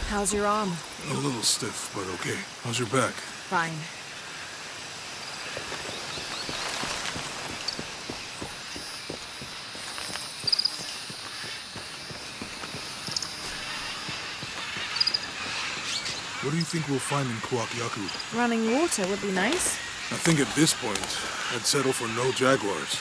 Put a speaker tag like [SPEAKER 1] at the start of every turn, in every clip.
[SPEAKER 1] How's your arm?
[SPEAKER 2] A little stiff, but okay. How's your back?
[SPEAKER 1] Fine.
[SPEAKER 2] What do you think we'll find in Yaku?
[SPEAKER 1] Running water would be nice.
[SPEAKER 2] I think at this point, I'd settle for no Jaguars.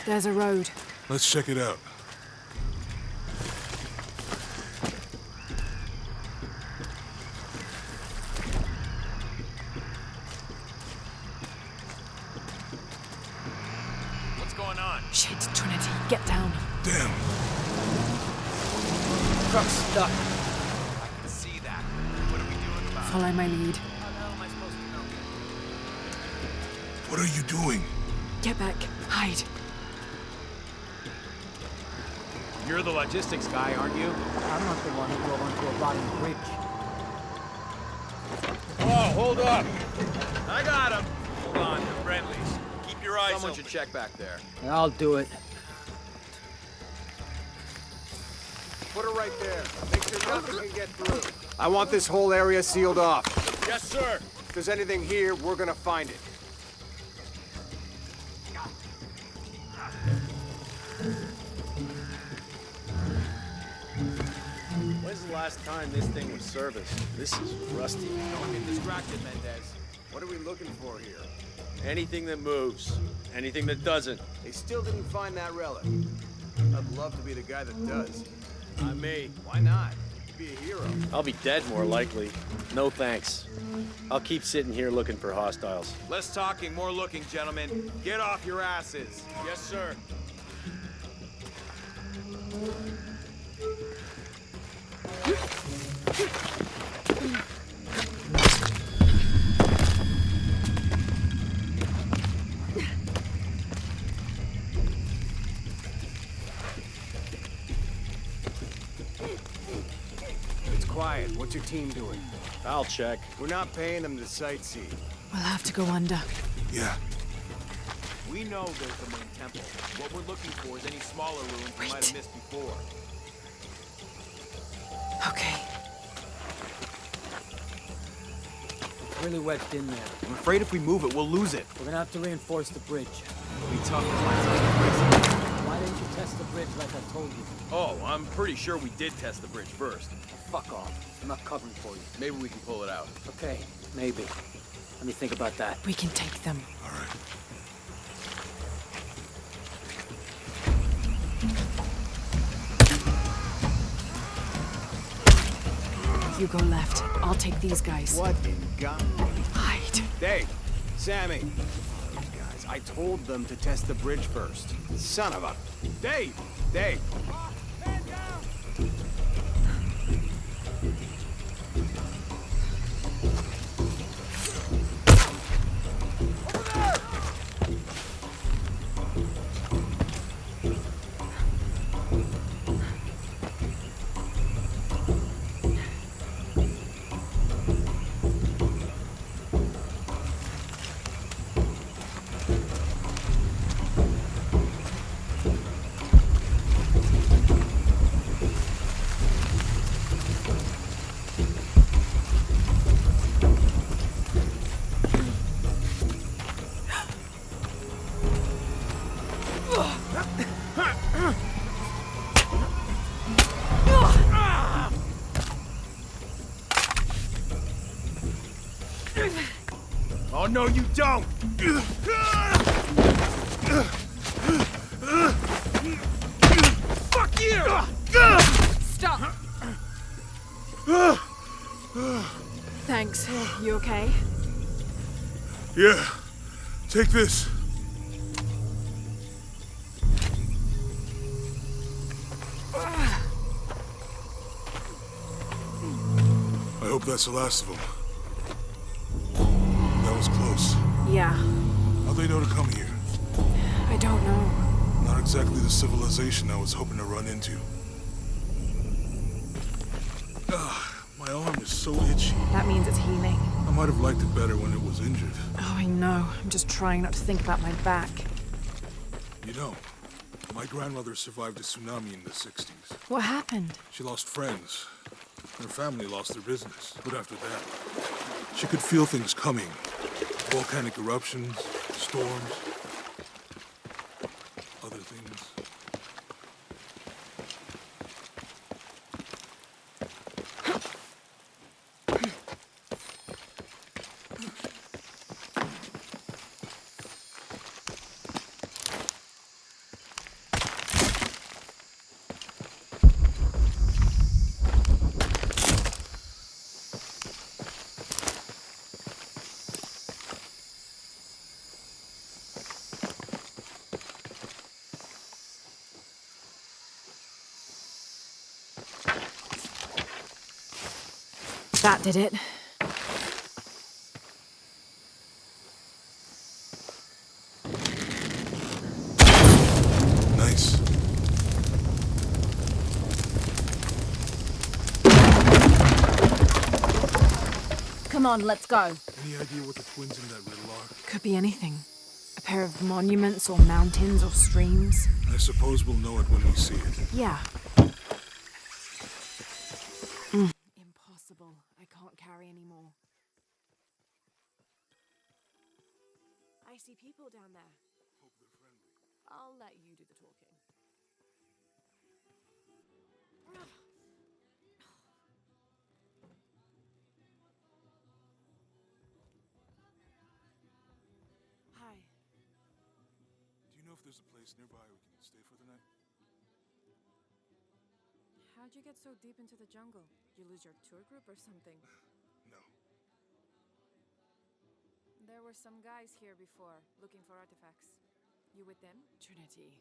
[SPEAKER 1] There's a road.
[SPEAKER 2] Let's check it out.
[SPEAKER 3] What's going on?
[SPEAKER 1] Shit, Trinity, get down.
[SPEAKER 2] Damn.
[SPEAKER 3] Truck's stuck. I can see that. What are we doing about it?
[SPEAKER 1] Follow my lead.
[SPEAKER 3] How the hell am I supposed to know?
[SPEAKER 2] What are you doing?
[SPEAKER 1] Get back. Hide.
[SPEAKER 3] You're the logistics guy, aren't you?
[SPEAKER 4] I'm not the one who drove onto a rotting bridge.
[SPEAKER 3] Oh, hold up! I got him! Hold on, they're friendlies. Keep your eyes
[SPEAKER 5] Someone
[SPEAKER 3] open.
[SPEAKER 5] should check back there.
[SPEAKER 4] I'll do it.
[SPEAKER 5] Put her right there. Make sure nothing can get through. I want this whole area sealed off.
[SPEAKER 3] Yes, sir!
[SPEAKER 5] If there's anything here, we're gonna find it.
[SPEAKER 6] When's the last time this thing was serviced? This is rusty.
[SPEAKER 5] Don't get distracted, Mendez. What are we looking for here?
[SPEAKER 6] Anything that moves, anything that doesn't.
[SPEAKER 5] They still didn't find that relic. I'd love to be the guy that does.
[SPEAKER 6] Not me.
[SPEAKER 5] Why not? You'd be a hero.
[SPEAKER 6] I'll be dead more likely. No thanks. I'll keep sitting here looking for hostiles.
[SPEAKER 3] Less talking, more looking, gentlemen. Get off your asses. Yes, sir.
[SPEAKER 5] It's quiet. What's your team doing?
[SPEAKER 6] I'll check.
[SPEAKER 5] We're not paying them to sightsee.
[SPEAKER 1] We'll have to go under.
[SPEAKER 2] Yeah.
[SPEAKER 3] We know there's the main temple. What we're looking for is any smaller ruins we might have missed before.
[SPEAKER 1] Okay.
[SPEAKER 4] It's really wedged in there.
[SPEAKER 3] I'm afraid if we move it, we'll lose it.
[SPEAKER 4] We're gonna have to reinforce the bridge.
[SPEAKER 3] It'll be tough to find something crazy.
[SPEAKER 4] Why didn't you test the bridge like I told you?
[SPEAKER 3] Oh, I'm pretty sure we did test the bridge first.
[SPEAKER 4] Fuck off. I'm not covering for you.
[SPEAKER 3] Maybe we can pull it out.
[SPEAKER 4] Okay, maybe. Let me think about that.
[SPEAKER 1] We can take them.
[SPEAKER 2] All right.
[SPEAKER 1] You go left. I'll take these guys.
[SPEAKER 5] What in God?
[SPEAKER 1] Hide.
[SPEAKER 5] Dave, Sammy. Those guys, I told them to test the bridge first. Son of a... Dave! Dave!
[SPEAKER 3] Oh, no, you don't! Fuck you!
[SPEAKER 1] Stop! Thanks. You okay?
[SPEAKER 2] Yeah. Take this. I hope that's the last of them. That was close.
[SPEAKER 1] Yeah.
[SPEAKER 2] How'd they know to come here?
[SPEAKER 1] I don't know.
[SPEAKER 2] Not exactly the civilization I was hoping to run into. My arm is so itchy.
[SPEAKER 1] That means it's healing.
[SPEAKER 2] I might have liked it better when it was injured.
[SPEAKER 1] Oh, I know. I'm just trying not to think about my back.
[SPEAKER 2] You know, my grandmother survived a tsunami in the 60s.
[SPEAKER 1] What happened?
[SPEAKER 2] She lost friends. Her family lost their business. But after that, she could feel things coming. Volcanic eruptions, storms, other things.
[SPEAKER 1] That did it.
[SPEAKER 2] Nice.
[SPEAKER 7] Come on, let's go.
[SPEAKER 2] Any idea what the twins in that riddle are?
[SPEAKER 1] Could be anything. A pair of monuments or mountains or streams.
[SPEAKER 2] I suppose we'll know it when we see it.
[SPEAKER 1] Yeah. Impossible. I can't carry anymore. I see people down there.
[SPEAKER 2] Hope they're friendly.
[SPEAKER 1] I'll let you do the talking. Hi.
[SPEAKER 2] Do you know if there's a place nearby we can stay for the night?
[SPEAKER 1] How'd you get so deep into the jungle? You lose your tour group or something?
[SPEAKER 2] No.
[SPEAKER 1] There were some guys here before, looking for artifacts. You with them? Trinity.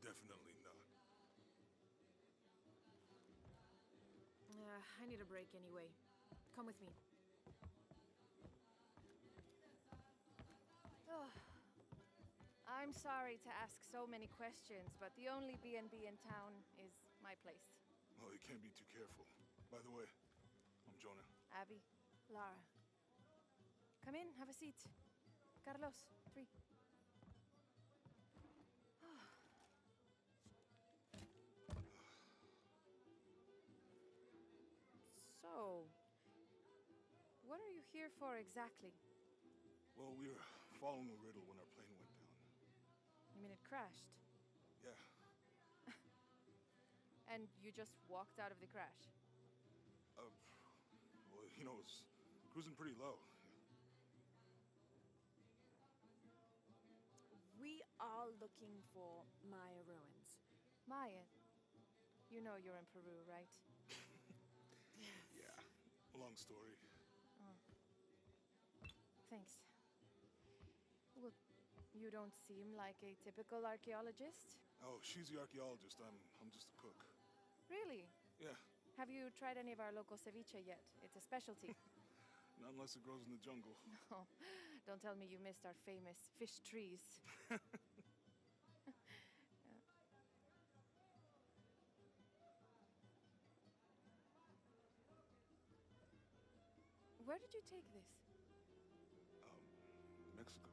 [SPEAKER 2] Definitely not.
[SPEAKER 1] I need a break anyway. Come with me.
[SPEAKER 7] I'm sorry to ask so many questions, but the only B&B in town is my place.
[SPEAKER 2] Well, you can't be too careful. By the way, I'm Jonah.
[SPEAKER 7] Abby.
[SPEAKER 1] Lara.
[SPEAKER 7] Come in, have a seat. Carlos, 3. So, what are you here for exactly?
[SPEAKER 2] Well, we were following a riddle when our plane went down.
[SPEAKER 7] You mean it crashed?
[SPEAKER 2] Yeah.
[SPEAKER 7] And you just walked out of the crash?
[SPEAKER 2] Well, you know, it was cruising pretty low.
[SPEAKER 1] We are looking for Maya ruins.
[SPEAKER 7] Maya, you know you're in Peru, right?
[SPEAKER 2] Yeah. Long story.
[SPEAKER 7] Thanks. Well, you don't seem like a typical archaeologist.
[SPEAKER 2] Oh, she's the archaeologist. I'm just a cook.
[SPEAKER 7] Really?
[SPEAKER 2] Yeah.
[SPEAKER 7] Have you tried any of our local ceviche yet? It's a specialty.
[SPEAKER 2] Not unless it grows in the jungle.
[SPEAKER 7] Oh, don't tell me you missed our famous fish trees. Where did you take this?
[SPEAKER 2] Mexico.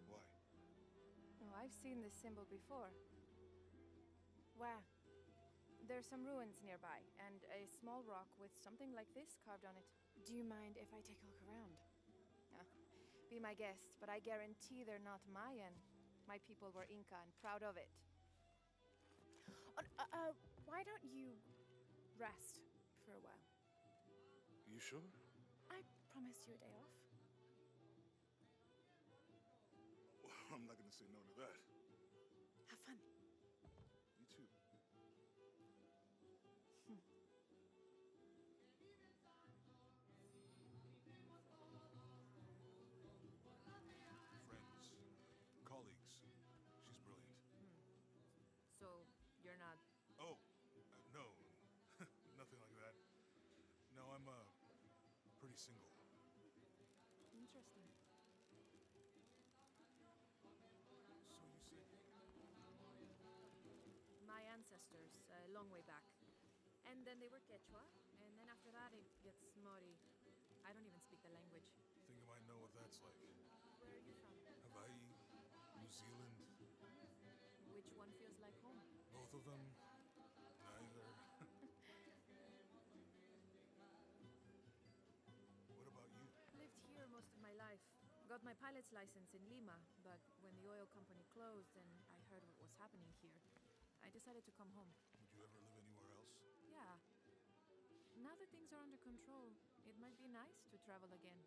[SPEAKER 2] Why?
[SPEAKER 7] Oh, I've seen this symbol before.
[SPEAKER 1] Where?
[SPEAKER 7] There's some ruins nearby, and a small rock with something like this carved on it.
[SPEAKER 1] Do you mind if I take a look around?
[SPEAKER 7] Be my guest, but I guarantee they're not Mayan. My people were Inca and proud of it.
[SPEAKER 1] Why don't you rest for a while?
[SPEAKER 2] You sure?
[SPEAKER 1] I promised you a day off.
[SPEAKER 2] Well, I'm not gonna say no to that.
[SPEAKER 1] Have fun.
[SPEAKER 2] You too. single.
[SPEAKER 1] Interesting.
[SPEAKER 2] So you said
[SPEAKER 1] My ancestors, a long way back. And then they were Quechua, and then after that it gets Mori. I don't even speak the language.
[SPEAKER 2] think I might know what that's like.
[SPEAKER 1] Where are you from?
[SPEAKER 2] Hawaii, New Zealand,
[SPEAKER 1] Which one feels like home?
[SPEAKER 2] both of them, neither. What about you?
[SPEAKER 1] Lived here most of my life. Got my pilot's license in Lima, but when the oil company closed and I heard what was happening here, I decided to come home.
[SPEAKER 2] Would you ever live anywhere else?
[SPEAKER 1] Yeah. Now that things are under control, it might be nice to travel again.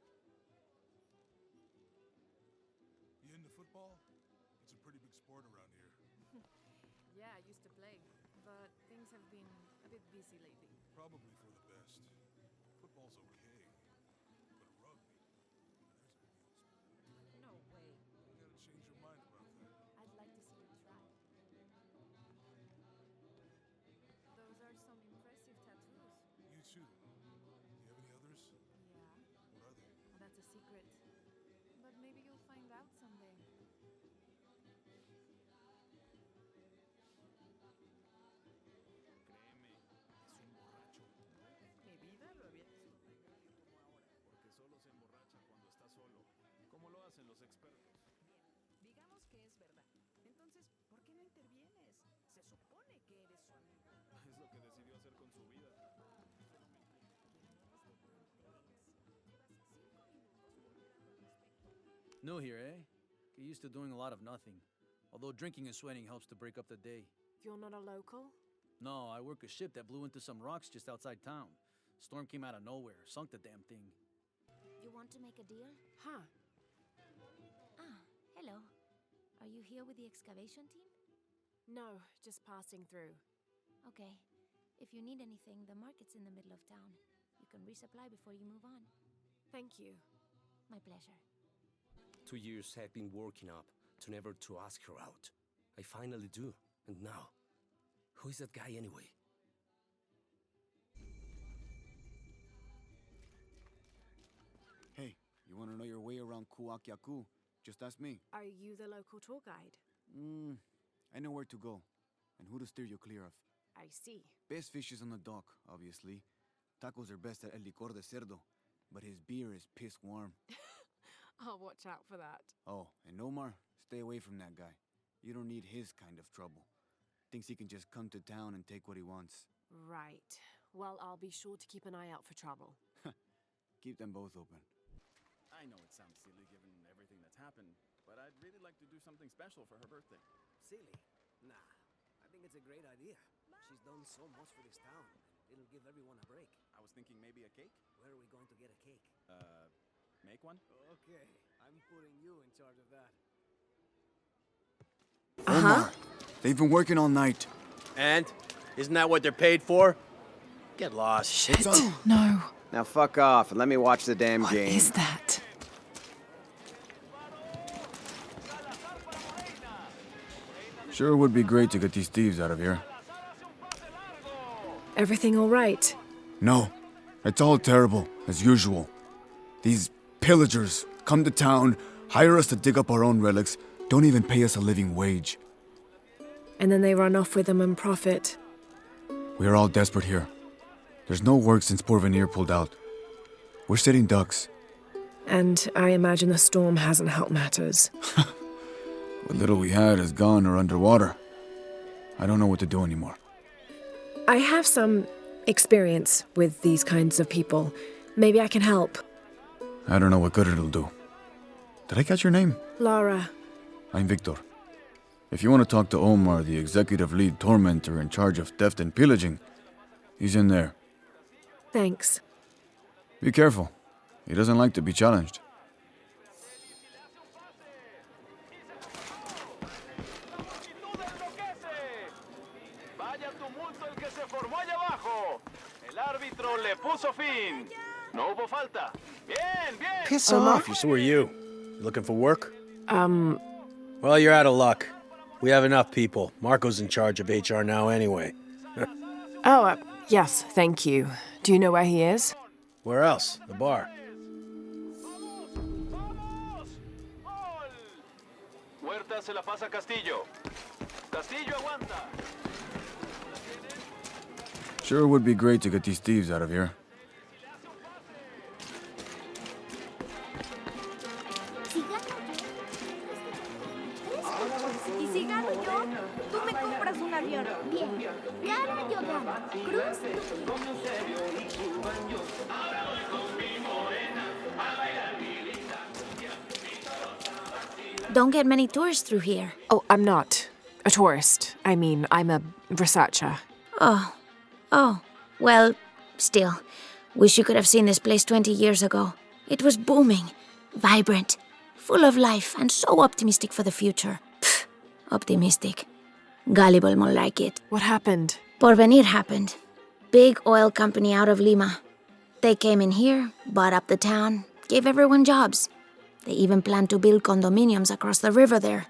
[SPEAKER 2] You into football? It's a pretty big sport around here.
[SPEAKER 1] Yeah, I used to play, but things have been a bit busy lately.
[SPEAKER 2] Probably for the best. Football's okay, but rugby, there's a real sport.
[SPEAKER 1] No way.
[SPEAKER 2] You gotta change your mind about that.
[SPEAKER 1] I'd like to see you try. Those are some impressive tattoos.
[SPEAKER 2] You too. Do you have any others?
[SPEAKER 1] Yeah.
[SPEAKER 2] What are they?
[SPEAKER 1] Well, that's a secret. But maybe you'll find out someday.
[SPEAKER 3] Mi vida lo había... Porque solo se emborracha cuando está solo. Como lo hacen los expertos.
[SPEAKER 8] Digamos que es verdad. Entonces, ¿por qué no intervienes? Se supone que eres su amigo.
[SPEAKER 3] Es lo que decidió hacer con su vida.
[SPEAKER 9] New here, eh? Get used to doing a lot of nothing. Although drinking and sweating helps to break up the day.
[SPEAKER 10] You're not a local?
[SPEAKER 9] No, I work a ship that blew into some rocks just outside town. Storm came out of nowhere, sunk the damn thing.
[SPEAKER 11] You want to make a deal?
[SPEAKER 10] Huh.
[SPEAKER 11] Ah, hello. Are you here with the excavation team?
[SPEAKER 10] No, just passing through.
[SPEAKER 11] Okay. If you need anything, the market's in the middle of town. You can resupply before you move on.
[SPEAKER 10] Thank you.
[SPEAKER 11] My pleasure.
[SPEAKER 12] 2 years I've been working up to never to ask her out. I finally do. And now, who is that guy anyway?
[SPEAKER 5] Hey, you want to know your way around Kuakyaku? Just ask me.
[SPEAKER 10] Are you the local tour guide?
[SPEAKER 5] I know where to go, and who to steer you clear of.
[SPEAKER 10] I see.
[SPEAKER 5] Best fish is on the dock, obviously. Tacos are best at El Licor de Cerdo, but his beer is piss warm.
[SPEAKER 10] I'll watch out for that.
[SPEAKER 5] Oh, and Omar, stay away from that guy. You don't need his kind of trouble. Thinks he can just come to town and take what he wants.
[SPEAKER 10] Right. Well, I'll be sure to keep an eye out for trouble.
[SPEAKER 5] Keep them both open.
[SPEAKER 3] I know it sounds silly given everything that's happened, but I'd really like to do something special for her birthday.
[SPEAKER 13] Silly? Nah, I think it's a great idea. She's done so much for this town. It'll give everyone a break.
[SPEAKER 3] I was thinking maybe a cake?
[SPEAKER 13] Where are we going to get a cake?
[SPEAKER 3] Make one?
[SPEAKER 13] Okay, I'm putting you in charge of that.
[SPEAKER 5] Omar, they've been working all night.
[SPEAKER 6] And? Isn't that what they're paid for? Get lost.
[SPEAKER 10] Shit. No.
[SPEAKER 5] Now fuck off and let me watch the damn game.
[SPEAKER 10] What is that?
[SPEAKER 5] Sure would be great to get these thieves out of here.
[SPEAKER 10] Everything all right?
[SPEAKER 5] No, it's all terrible, as usual. These pillagers come to town, hire us to dig up our own relics, don't even pay us a living wage.
[SPEAKER 10] And then they run off with them and profit.
[SPEAKER 5] We are all desperate here. There's no work since Porvenir pulled out. We're sitting ducks.
[SPEAKER 10] And I imagine the storm hasn't helped matters.
[SPEAKER 5] What little we had is gone or underwater. I don't know what to do anymore.
[SPEAKER 10] I have some experience with these kinds of people. Maybe I can help.
[SPEAKER 5] I don't know what good it'll do. Did I catch your name?
[SPEAKER 10] Laura.
[SPEAKER 5] I'm Victor. If you want to talk to Omar, the executive lead tormentor in charge of theft and pillaging, he's in there.
[SPEAKER 10] Thanks.
[SPEAKER 5] Be careful. He doesn't like to be challenged.
[SPEAKER 3] Vaya tumulto el que se formó allá abajo. El árbitro le puso fin. No hubo falta. Bien, bien.
[SPEAKER 6] Piss off. Who are you? Looking for work? Well, you're out of luck. We have enough people. Marco's in charge of HR now anyway.
[SPEAKER 10] Yes, thank you. Do you know where he is?
[SPEAKER 6] Where else? The bar.
[SPEAKER 3] Huerta se la pasa a Castillo. Castillo aguanta.
[SPEAKER 5] Sure would be great to get these thieves out of here.
[SPEAKER 11] Y si gano yo, tú me compras un avión. Bien. Gana, yo gano. Cruz, Don't get many tourists through here.
[SPEAKER 10] Oh, I'm not a tourist. I mean, I'm a researcher.
[SPEAKER 11] Oh. Well, still. Wish you could have seen this place 20 years ago. It was booming, vibrant, full of life, and so optimistic for the future. Pfft, optimistic. Gullible more like it.
[SPEAKER 10] What happened?
[SPEAKER 11] Porvenir happened. Big oil company out of Lima. They came in here, bought up the town, gave everyone jobs. They even planned to build condominiums across the river there,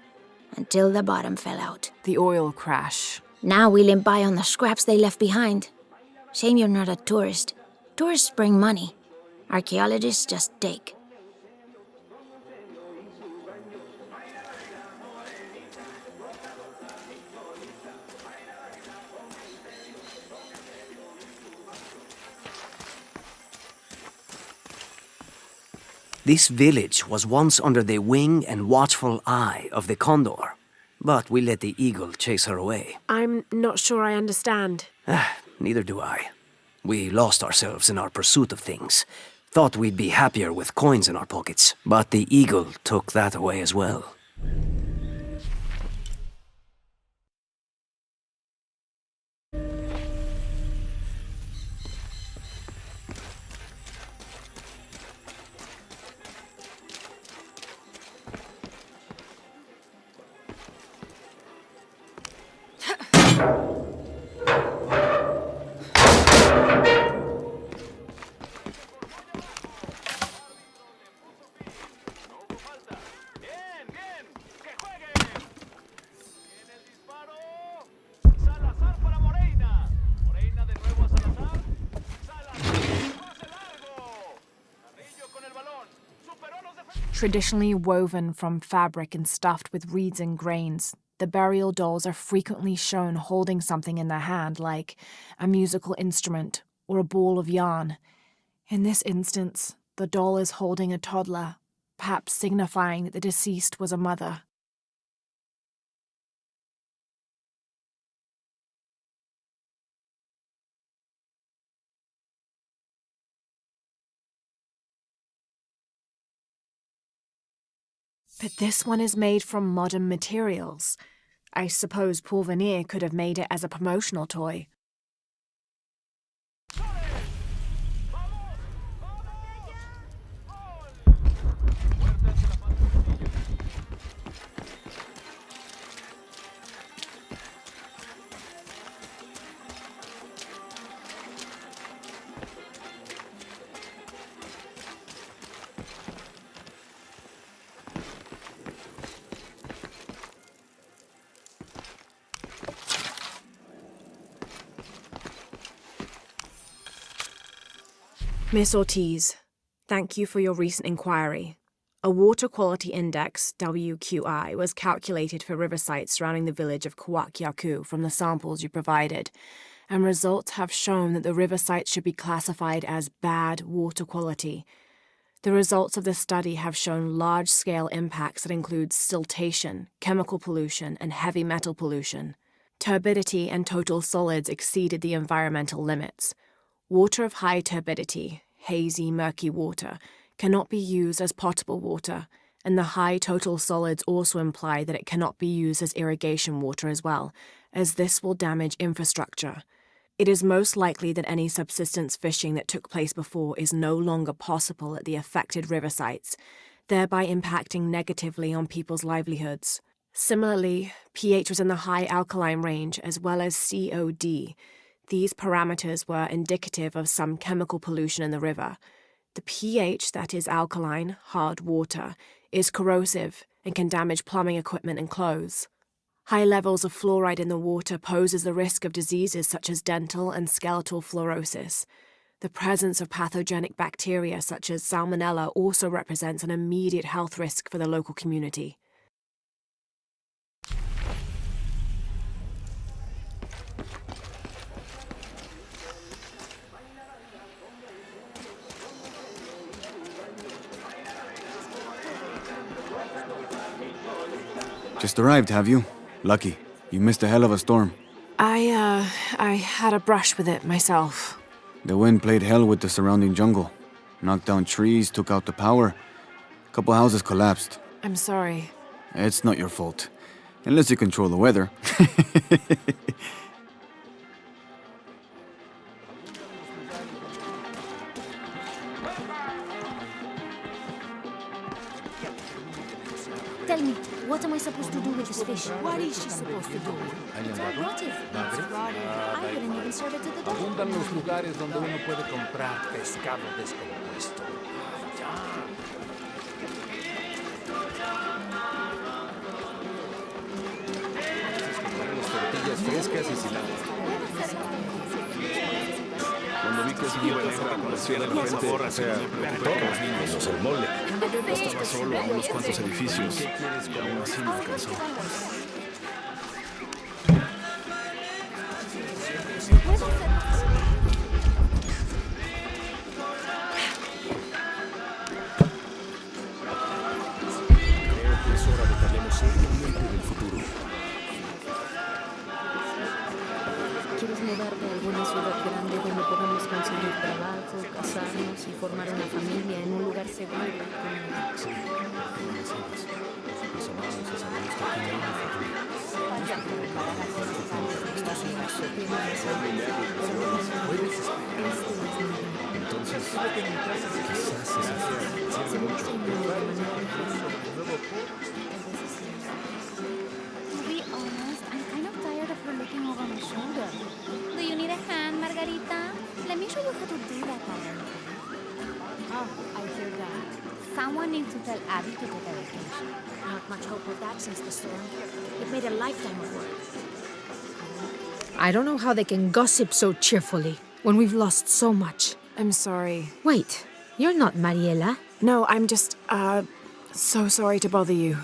[SPEAKER 11] until the bottom fell out.
[SPEAKER 10] The oil crash.
[SPEAKER 11] Now we limp by on the scraps they left behind. Shame you're not a tourist. Tourists bring money. Archaeologists just take.
[SPEAKER 13] This village was once under the wing and watchful eye of the condor, but we let the eagle chase her away.
[SPEAKER 10] I'm not sure I understand.
[SPEAKER 13] Neither do I. We lost ourselves in our pursuit of things. Thought we'd be happier with coins in our pockets, but the eagle took that away as well.
[SPEAKER 10] Traditionally woven from fabric and stuffed with reeds and grains, the burial dolls are frequently shown holding something in their hand, like a musical instrument or a ball of yarn. In this instance, the doll is holding a toddler, perhaps signifying that the deceased was a mother. But this one is made from modern materials. I suppose Porvenir could have made it as a promotional toy. Miss Ortiz, thank you for your recent inquiry. A Water Quality Index, WQI, was calculated for river sites surrounding the village of Coaquiacu from the samples you provided, and results have shown that the river sites should be classified as bad water quality. The results of the study have shown large-scale impacts that include siltation, chemical pollution, and heavy metal pollution. Turbidity and total solids exceeded the environmental limits. Water of high turbidity, hazy, murky water, cannot be used as potable water, and the high total solids also imply that it cannot be used as irrigation water as well, as this will damage infrastructure. It is most likely that any subsistence fishing that took place before is no longer possible at the affected river sites, thereby impacting negatively on people's livelihoods. Similarly, pH was in the high alkaline range as well as COD. These parameters were indicative of some chemical pollution in the river. The pH that is alkaline, hard water, is corrosive and can damage plumbing equipment and clothes. High levels of fluoride in the water poses the risk of diseases such as dental and skeletal fluorosis. The presence of pathogenic bacteria such as Salmonella also represents an immediate health risk for the local community.
[SPEAKER 5] Just arrived, have you? Lucky. You missed a hell of a storm.
[SPEAKER 10] I had a brush with it myself.
[SPEAKER 5] The wind played hell with the surrounding jungle. Knocked down trees, took out the power. A couple houses collapsed.
[SPEAKER 10] I'm sorry.
[SPEAKER 5] It's not your fault. Unless you control the weather.
[SPEAKER 11] Tell me, what am I supposed to do with this fish?
[SPEAKER 10] What is she supposed to do?
[SPEAKER 11] It's all rotted. It's rotted. I wouldn't even serve it to the dog.
[SPEAKER 14] Abundan los lugares donde uno puede comprar pescado descompuesto. Tortillas frescas y sin agua. Cuando vi que ese niño aparecía de repente, o sea, todos menos el mole. Estaba solo a unos cuantos edificios y aún así me alcanzó. Creo que es hora de que hablemos seriamente del futuro.
[SPEAKER 15] ¿Quieres mudarte a alguna ciudad grande donde podamos conseguir trabajo, casarnos y formar una familia en un lugar seguro?
[SPEAKER 14] Sí, los amados y sabemos que aquí no hay futuro. Entonces, quizás esa fe sirve mucho.
[SPEAKER 11] To be honest, I'm kind of tired of her looking over my shoulder. Do you need a hand, Margarita? Let me show you how to do that, Alan.
[SPEAKER 15] Oh, I hear that.
[SPEAKER 11] Someone needs to tell Abby to take a vacation.
[SPEAKER 15] Not much hope of that since the storm. It made a lifetime of work.
[SPEAKER 16] I don't know how they can gossip so cheerfully when we've lost so much.
[SPEAKER 10] I'm sorry.
[SPEAKER 16] Wait, you're not Mariela.
[SPEAKER 10] No, I'm just, so sorry to bother you.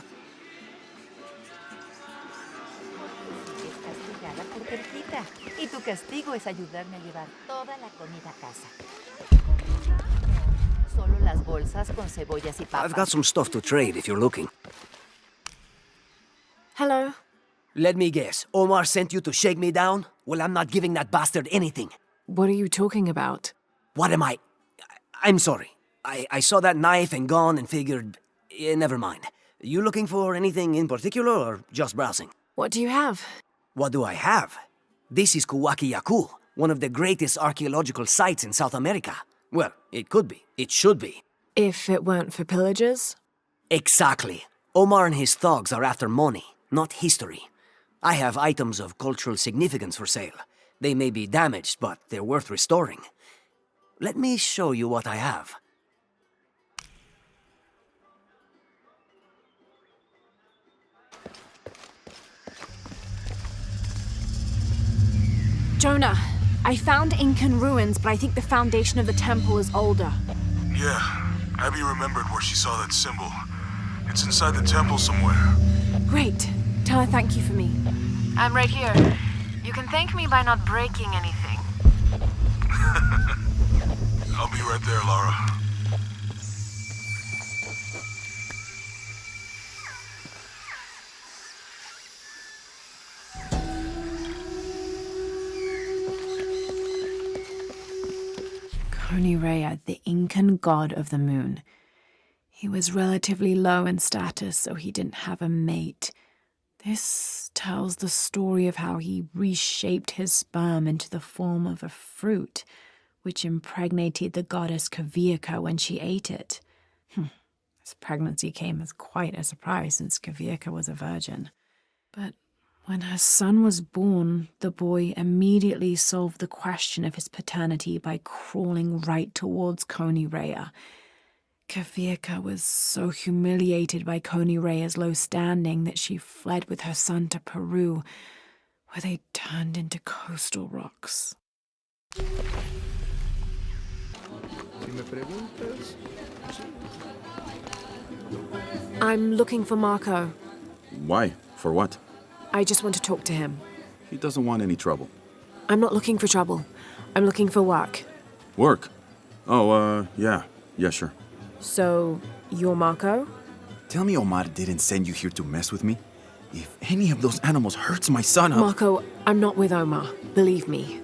[SPEAKER 17] Y tu castigo es ayudarme a llevar toda la comida a casa. Solo las bolsas con cebollas y papas.
[SPEAKER 13] I've got some stuff to trade if you're looking.
[SPEAKER 10] Hello?
[SPEAKER 13] Let me guess. Omar sent you to shake me down? Well, I'm not giving that bastard anything.
[SPEAKER 10] What are you talking about?
[SPEAKER 13] What am I? I'm sorry. I saw that knife and gun and figured... never mind. You looking for anything in particular or just browsing?
[SPEAKER 10] What do you have?
[SPEAKER 13] What do I have? This is Kuwaki-Yaku, one of the greatest archaeological sites in South America. Well, it could be. It should be.
[SPEAKER 10] If it weren't for pillagers?
[SPEAKER 13] Exactly. Omar and his thugs are after money, not history. I have items of cultural significance for sale. They may be damaged, but they're worth restoring. Let me show you what I have.
[SPEAKER 10] Jonah, I found Incan ruins, but I think the foundation of the temple is older.
[SPEAKER 2] Yeah, Abby remembered where she saw that symbol. It's inside the temple somewhere.
[SPEAKER 10] Great. Tell her thank you for me.
[SPEAKER 1] I'm right here. You can thank me by not breaking anything.
[SPEAKER 2] I'll be right there, Lara.
[SPEAKER 10] Konirea, the Incan god of the moon. He was relatively low in status, so he didn't have a mate. This tells the story of how he reshaped his sperm into the form of a fruit, which impregnated the goddess Kavika when she ate it. His pregnancy came as quite a surprise since Kavika was a virgin. But when her son was born, the boy immediately solved the question of his paternity by crawling right towards Konirea. Kavika was so humiliated by Konirea's low standing that she fled with her son to Peru, where they turned into coastal rocks.
[SPEAKER 14] preguntas?
[SPEAKER 10] I'm looking for Marco.
[SPEAKER 18] Why? For what?
[SPEAKER 10] I just want to talk to him.
[SPEAKER 18] He doesn't want any trouble.
[SPEAKER 10] I'm not looking for trouble. I'm looking for work.
[SPEAKER 18] Work? Oh, yeah. Yeah, sure.
[SPEAKER 10] So, you're Marco?
[SPEAKER 18] Tell me Omar didn't send you here to mess with me? If any of those animals hurts my son,
[SPEAKER 10] Marco, I'm not with Omar. Believe me.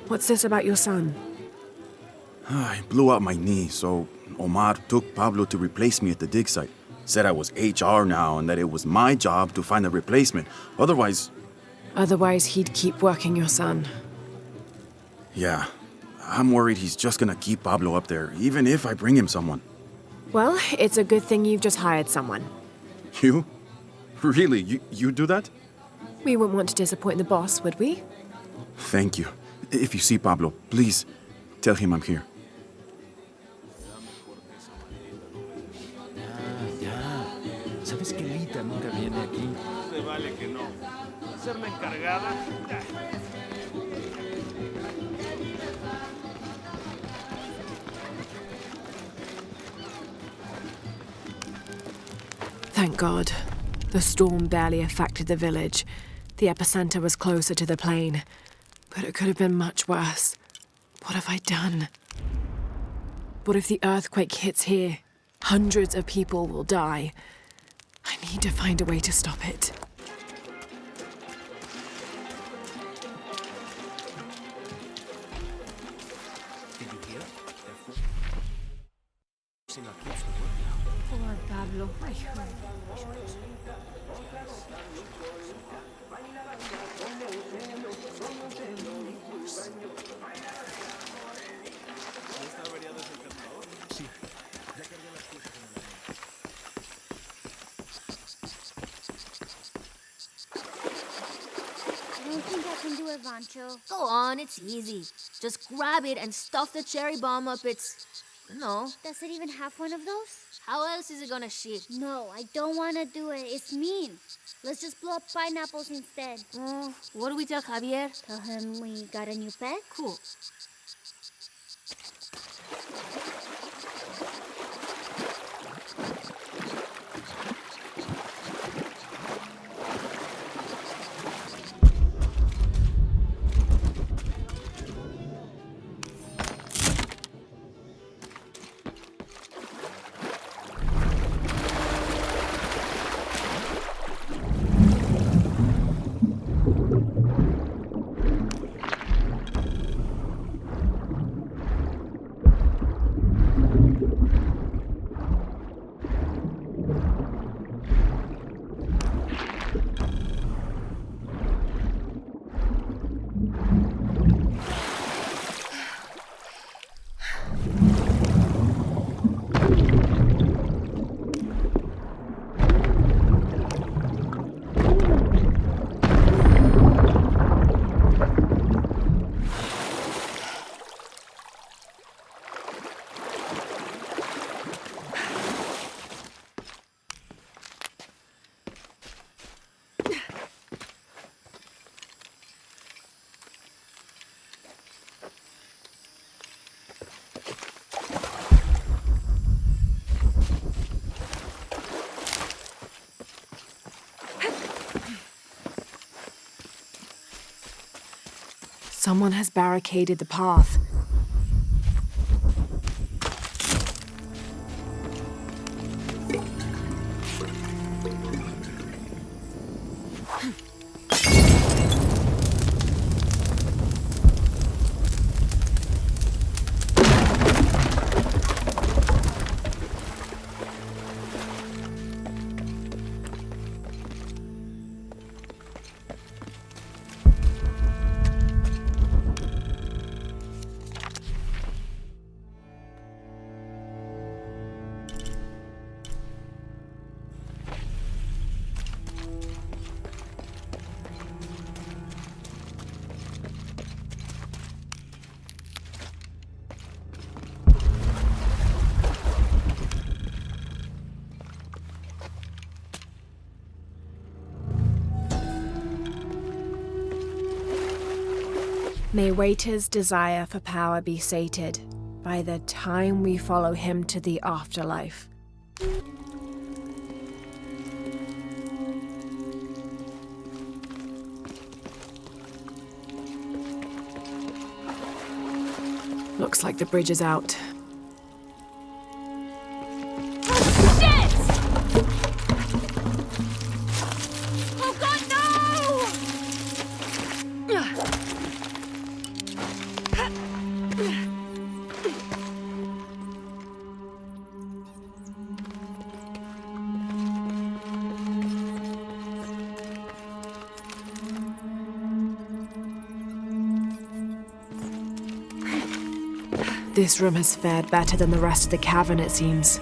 [SPEAKER 10] What's this about your son?
[SPEAKER 18] I blew out my knee, so Omar took Pablo to replace me at the dig site. Said I was HR now and that it was my job to find a replacement. Otherwise,
[SPEAKER 10] he'd keep working your son.
[SPEAKER 18] Yeah. I'm worried he's just gonna keep Pablo up there, even if I bring him someone.
[SPEAKER 10] Well, it's a good thing you've just hired someone.
[SPEAKER 18] You? Really? You do that?
[SPEAKER 10] We wouldn't want to disappoint the boss, would we?
[SPEAKER 18] Thank you. If you see Pablo, please tell him I'm here.
[SPEAKER 14] ¿Sabes que Lita nunca viene aquí?
[SPEAKER 3] Se vale que no. Ser la encargada.
[SPEAKER 10] Thank God. The storm barely affected the village. The epicenter was closer to the plain. But it could have been much worse. What have I done? What if the earthquake hits here? Hundreds of people will die. I need to find a way to stop it.
[SPEAKER 14] Did you hear? They're forcing our kids to work now.
[SPEAKER 16] Poor Pablo. I heard.
[SPEAKER 19] I don't think I can do it, Vancho.
[SPEAKER 11] Go on, it's easy. Just grab it and stuff the cherry bomb up its... No.
[SPEAKER 19] Does it even have one of those?
[SPEAKER 11] How else is it gonna shit?
[SPEAKER 19] No, I don't want to do it. It's mean. Let's just blow up pineapples instead.
[SPEAKER 11] What do we tell Javier?
[SPEAKER 19] Tell him we got a new pet?
[SPEAKER 11] Cool.
[SPEAKER 10] Someone has barricaded the path. May waiters' desire for power be sated. by the time we follow him to the afterlife. Looks like the bridge is out.
[SPEAKER 19] Oh god, no!
[SPEAKER 10] This room has fared better than the rest of the cavern, it seems.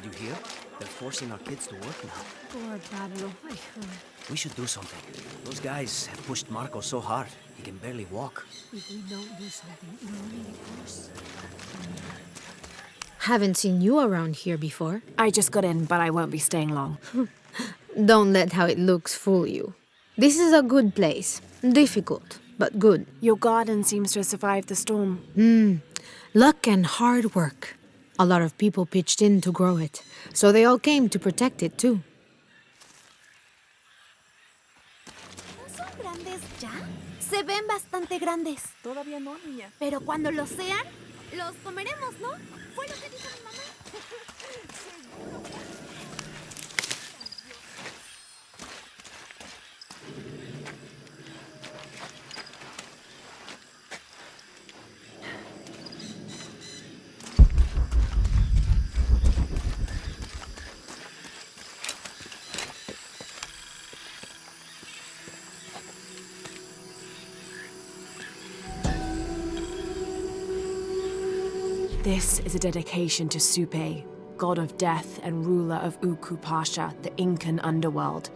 [SPEAKER 13] Did you hear? They're forcing our kids to work now.
[SPEAKER 16] Poor Pablo.
[SPEAKER 13] We should do something. Those guys have pushed Marco so hard, he can barely walk.
[SPEAKER 16] If we don't do something, it'll only get worse. Haven't seen you around here before.
[SPEAKER 10] I just got in, but I won't be staying long.
[SPEAKER 16] Don't let how it looks fool you. This is a good place. Difficult, but good.
[SPEAKER 10] Your garden seems to have survived the storm.
[SPEAKER 16] Luck and hard work. A lot of people pitched in to grow it, so they all came to protect it too.
[SPEAKER 19] ¿No son grandes ya? Se ven bastante grandes.
[SPEAKER 17] Todavía no, niña.
[SPEAKER 19] Pero cuando lo sean, los comeremos, ¿no? Fue lo que dijo mi mamá.
[SPEAKER 10] This is a dedication to Supe, god of death and ruler of Uku Pasha, the Incan underworld.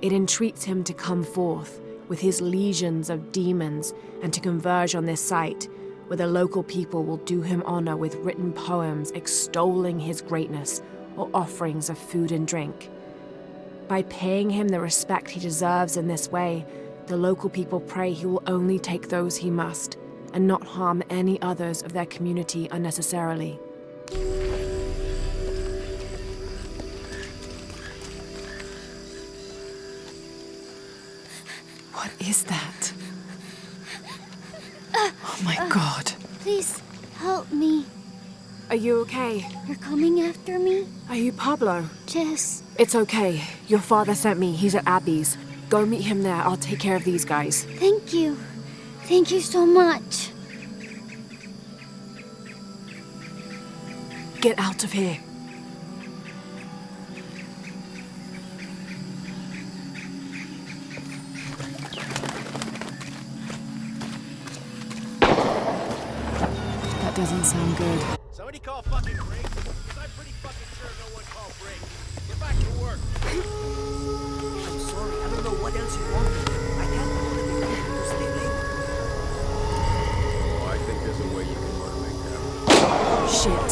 [SPEAKER 10] It entreats him to come forth with his legions of demons and to converge on this site, where the local people will do him honor with written poems extolling his greatness or offerings of food and drink. By paying him the respect he deserves in this way, the local people pray he will only take those he must, and not harm any others of their community unnecessarily. What is that? Oh my God.
[SPEAKER 19] Please, help me.
[SPEAKER 10] Are you okay?
[SPEAKER 19] You're coming after me?
[SPEAKER 10] Are you Pablo?
[SPEAKER 19] Yes.
[SPEAKER 10] It's okay. Your father sent me. He's at Abby's. Go meet him there. I'll take care of these guys.
[SPEAKER 19] Thank you. Thank you so much.
[SPEAKER 10] Get out of here. That doesn't sound good.
[SPEAKER 6] Somebody call fucking break. Because I'm pretty fucking sure no one called break. Get back to work.
[SPEAKER 13] I'm sorry, I don't know what else you want. I can't believe you want to stay late.
[SPEAKER 14] Oh, I think there's a way you can motivate them.
[SPEAKER 10] Shit.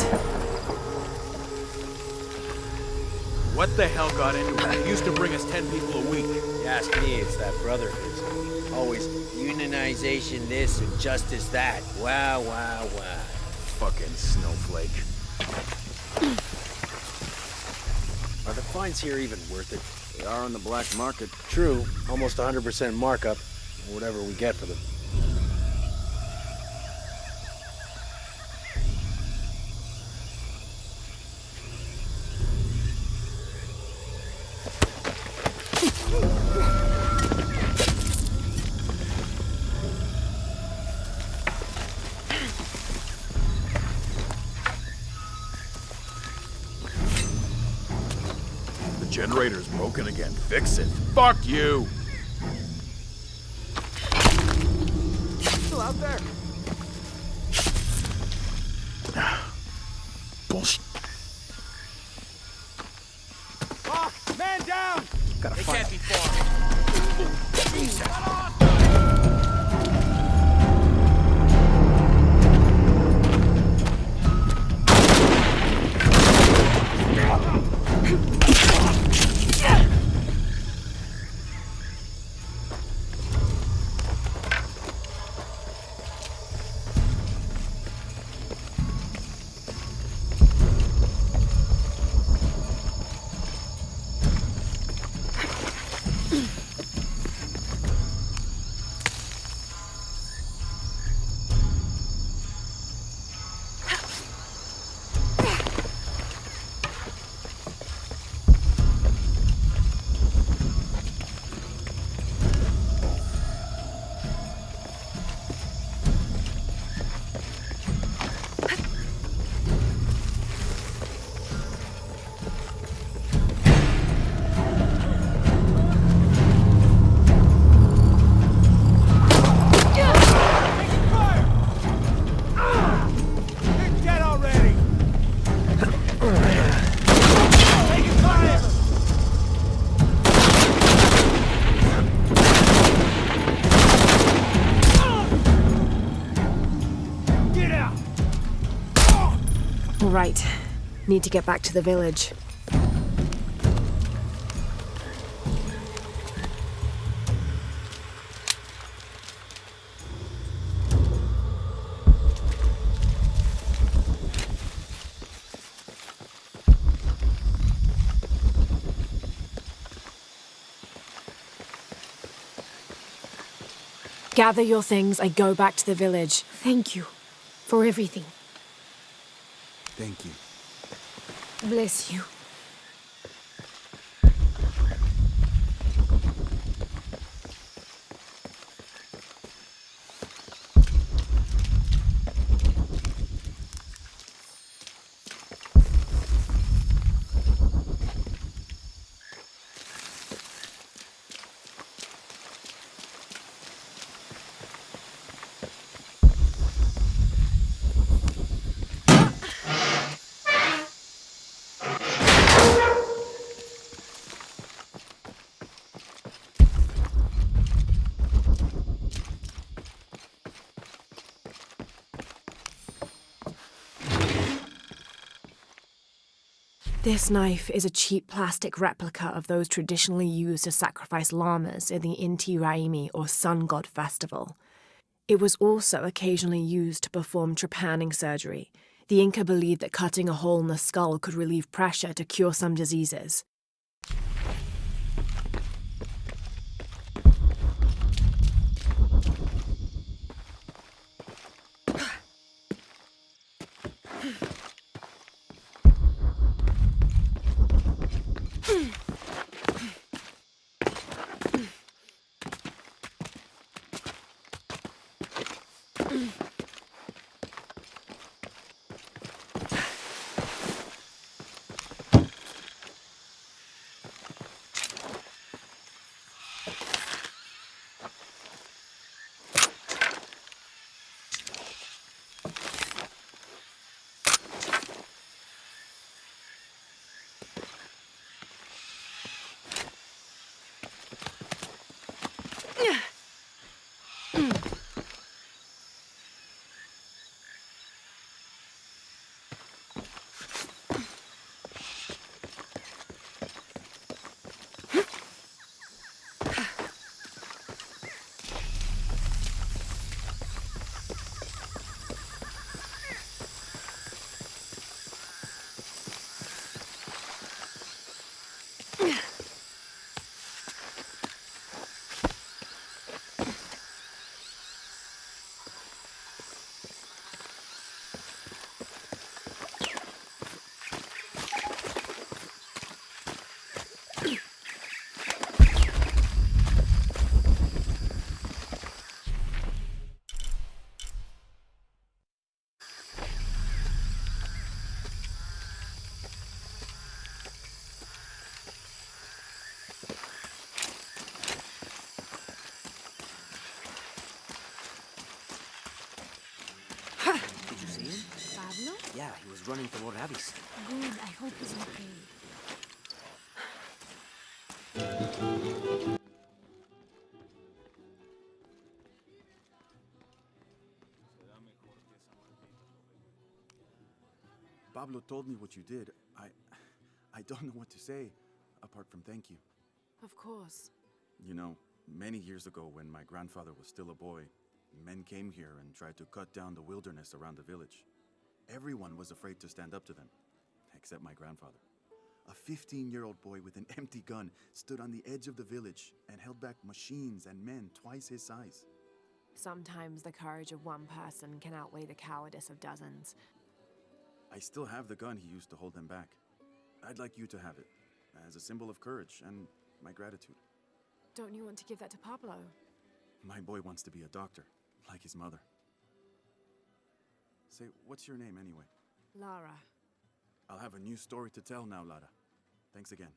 [SPEAKER 6] What the hell got into it? He used to bring us 10 people a week.
[SPEAKER 20] You ask me, it's that brother of his. Always unionization this and justice that. Wow, wow, wow.
[SPEAKER 6] Fucking snowflake.
[SPEAKER 20] Are the fines here even worth it?
[SPEAKER 18] They are on the black market.
[SPEAKER 20] True, almost 100% markup, or whatever we get for them.
[SPEAKER 14] Generator's broken again. Fix it. Fuck you!
[SPEAKER 6] Still out there?
[SPEAKER 18] Bullshit.
[SPEAKER 6] Ah, man down!
[SPEAKER 18] Gotta
[SPEAKER 6] They
[SPEAKER 18] find
[SPEAKER 6] can't be far. Jesus.
[SPEAKER 10] All right. Need to get back to the village. Gather your things, I go back to the village.
[SPEAKER 16] Thank you for everything.
[SPEAKER 5] Thank you.
[SPEAKER 16] Bless you.
[SPEAKER 10] This knife is a cheap plastic replica of those traditionally used to sacrifice llamas in the Inti Raymi or Sun God Festival. It was also occasionally used to perform trepanning surgery. The Inca believed that cutting a hole in the skull could relieve pressure to cure some diseases.
[SPEAKER 13] Did you see him?
[SPEAKER 16] Pablo?
[SPEAKER 13] Yeah, he was running toward Abby's.
[SPEAKER 16] Good, I hope he's okay.
[SPEAKER 18] Pablo told me what you did. I don't know what to say, apart from thank you.
[SPEAKER 10] Of course.
[SPEAKER 18] You know, many years ago when my grandfather was still a boy, men came here and tried to cut down the wilderness around the village. Everyone was afraid to stand up to them, except my grandfather. A 15-year-old boy with an empty gun stood on the edge of the village and held back machines and men twice his size.
[SPEAKER 10] Sometimes the courage of one person can outweigh the cowardice of dozens.
[SPEAKER 18] I still have the gun he used to hold them back. I'd like you to have it, as a symbol of courage and my gratitude.
[SPEAKER 10] Don't you want to give that to Pablo?
[SPEAKER 18] My boy wants to be a doctor, like his mother. Say, what's your name anyway?
[SPEAKER 10] Lara.
[SPEAKER 18] I'll have a new story to tell now, Lara. Thanks again.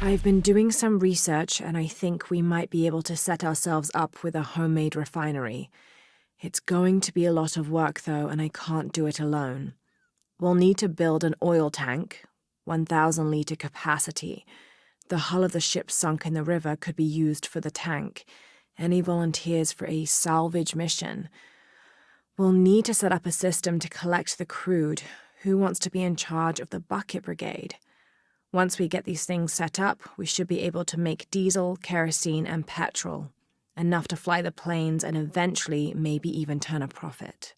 [SPEAKER 10] I've been doing some research, and I think we might be able to set ourselves up with a homemade refinery. It's going to be a lot of work, though, and I can't do it alone. We'll need to build an oil tank, 1,000-liter capacity. The hull of the ship sunk in the river could be used for the tank. Any volunteers for a salvage mission? We'll need to set up a system to collect the crude. Who wants to be in charge of the bucket brigade? Once we get these things set up, we should be able to make diesel, kerosene, and petrol. Enough to fly the planes and eventually maybe even turn a profit.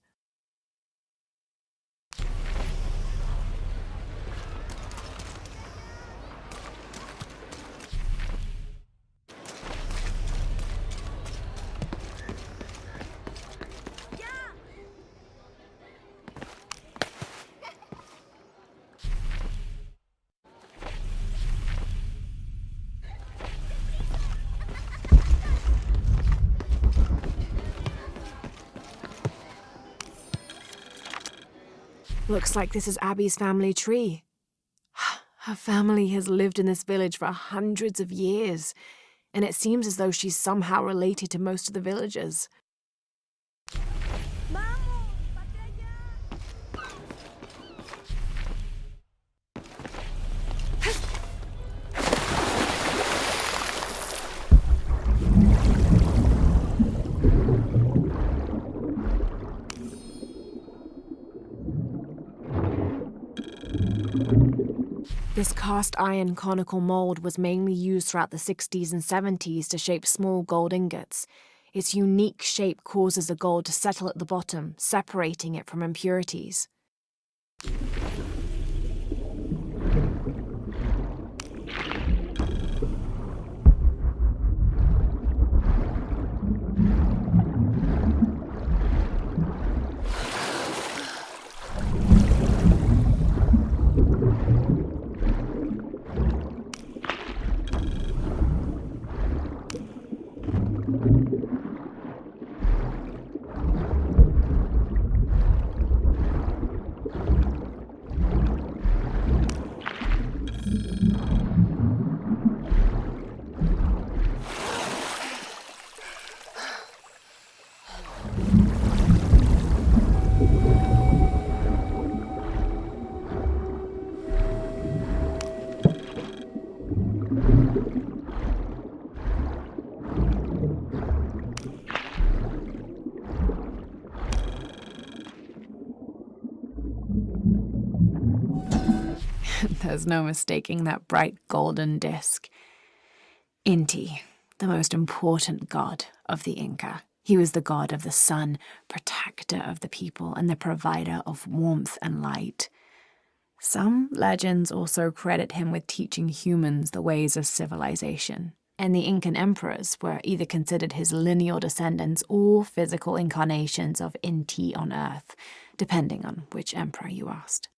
[SPEAKER 10] Looks like this is Abby's family tree. Her family has lived in this village for hundreds of years, and it seems as though she's somehow related to most of the villagers. This cast iron conical mold was mainly used throughout the 60s and 70s to shape small gold ingots. Its unique shape causes the gold to settle at the bottom, separating it from impurities. There's no mistaking that bright golden disk. Inti, the most important god of the Inca. He was the god of the sun, protector of the people, and the provider of warmth and light. Some legends also credit him with teaching humans the ways of civilization, and the Incan emperors were either considered his lineal descendants or physical incarnations of Inti on Earth, depending on which emperor you asked.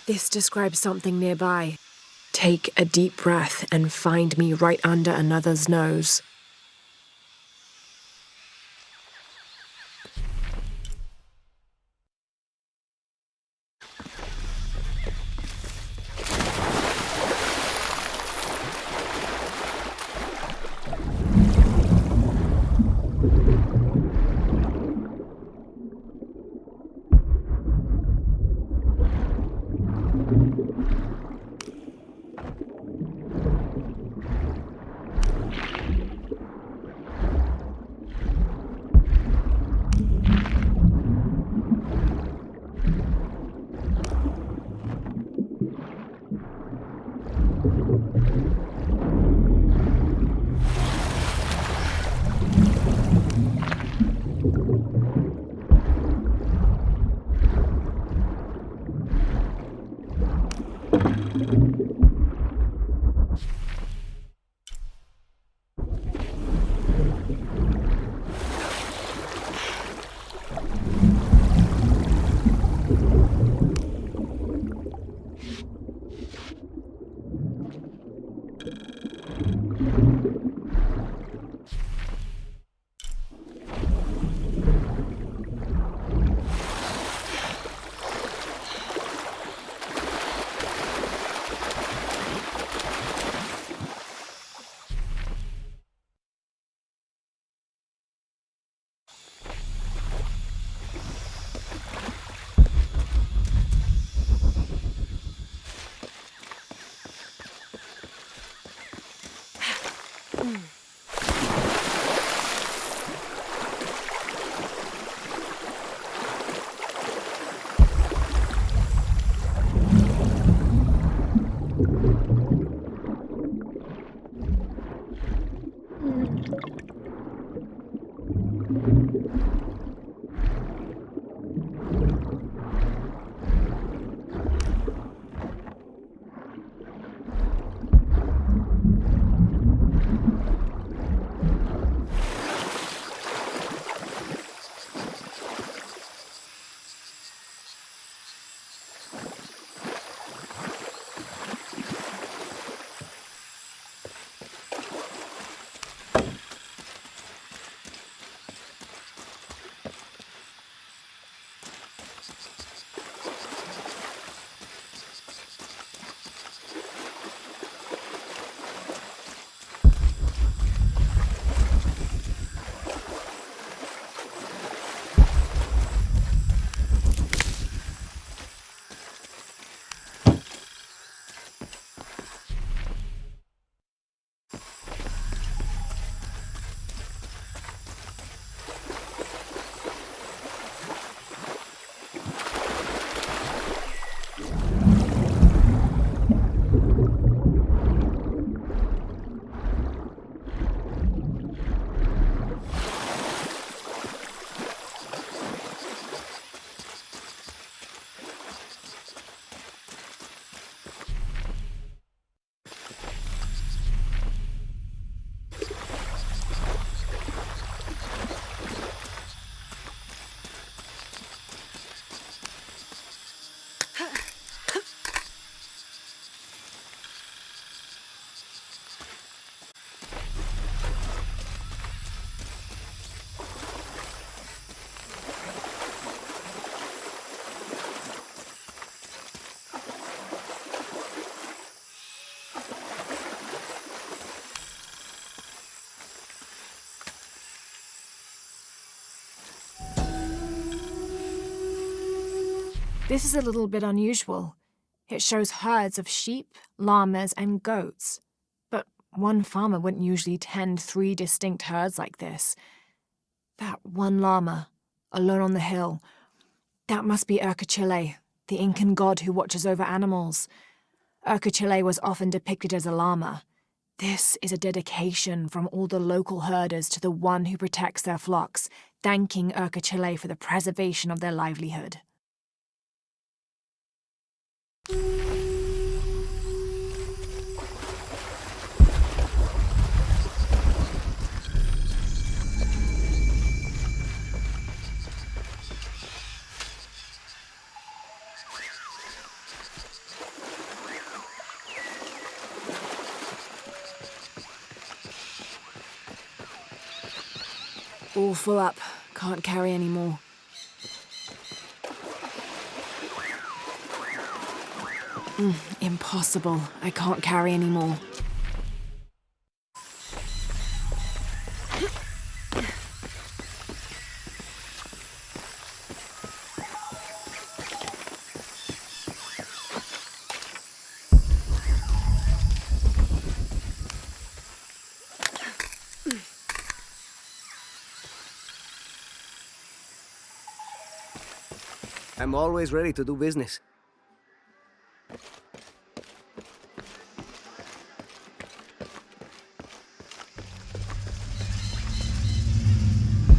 [SPEAKER 10] This describes something nearby. Take a deep breath and find me right under another's nose. This is a little bit unusual. It shows herds of sheep, llamas, and goats. But one farmer wouldn't usually tend 3 distinct herds like this. That one llama, alone on the hill, that must be Urkachile, the Incan god who watches over animals. Urkachile was often depicted as a llama. This is a dedication from all the local herders to the one who protects their flocks, thanking Urkachile for the preservation of their livelihood. All full up. Can't carry any more. Impossible. I can't carry any more.
[SPEAKER 13] I'm always ready to do business.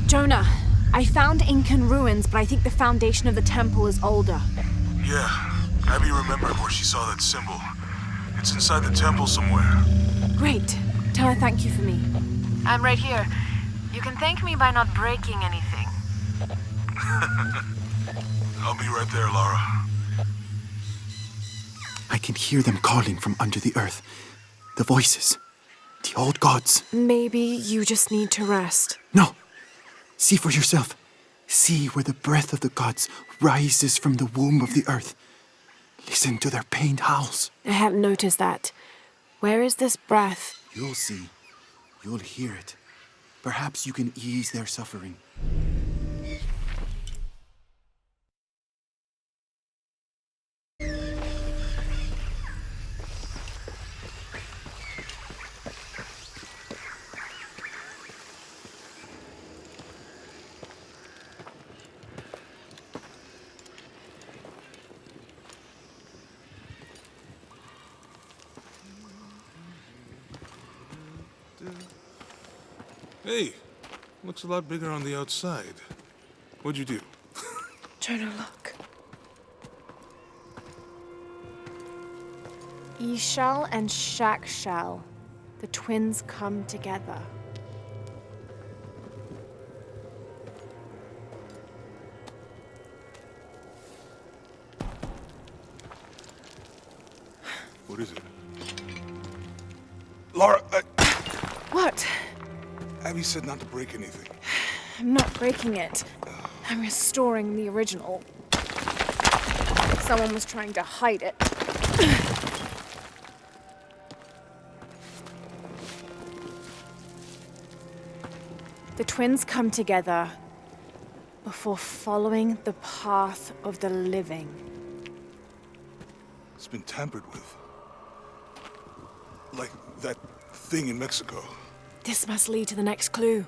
[SPEAKER 10] Jonah, I found Incan ruins, but I think the foundation of the temple is older.
[SPEAKER 2] Yeah, Abby remembered where she saw that symbol. It's inside the temple somewhere.
[SPEAKER 10] Great. Tell her thank you for me.
[SPEAKER 1] I'm right here. You can thank me by not breaking anything.
[SPEAKER 2] I'll be right there, Lara.
[SPEAKER 18] I can hear them calling from under the earth. The voices. The old gods.
[SPEAKER 10] Maybe you just need to rest.
[SPEAKER 18] No! See for yourself. See where the breath of the gods rises from the womb of the earth. Listen to their pained howls.
[SPEAKER 10] I hadn't noticed that. Where is this breath?
[SPEAKER 18] You'll see. You'll hear it. Perhaps you can ease their suffering.
[SPEAKER 2] Hey, looks a lot bigger on the outside. What'd you do?
[SPEAKER 10] Jonah, look. Ishal and Shakshal, the twins come together.
[SPEAKER 2] What is it? Laura,
[SPEAKER 10] What?
[SPEAKER 2] Abby said not to break anything.
[SPEAKER 10] I'm not breaking it. I'm restoring the original. Someone was trying to hide it. The twins come together before following the path of the living.
[SPEAKER 2] It's been tampered with. Like that thing in Mexico.
[SPEAKER 10] This must lead to the next clue.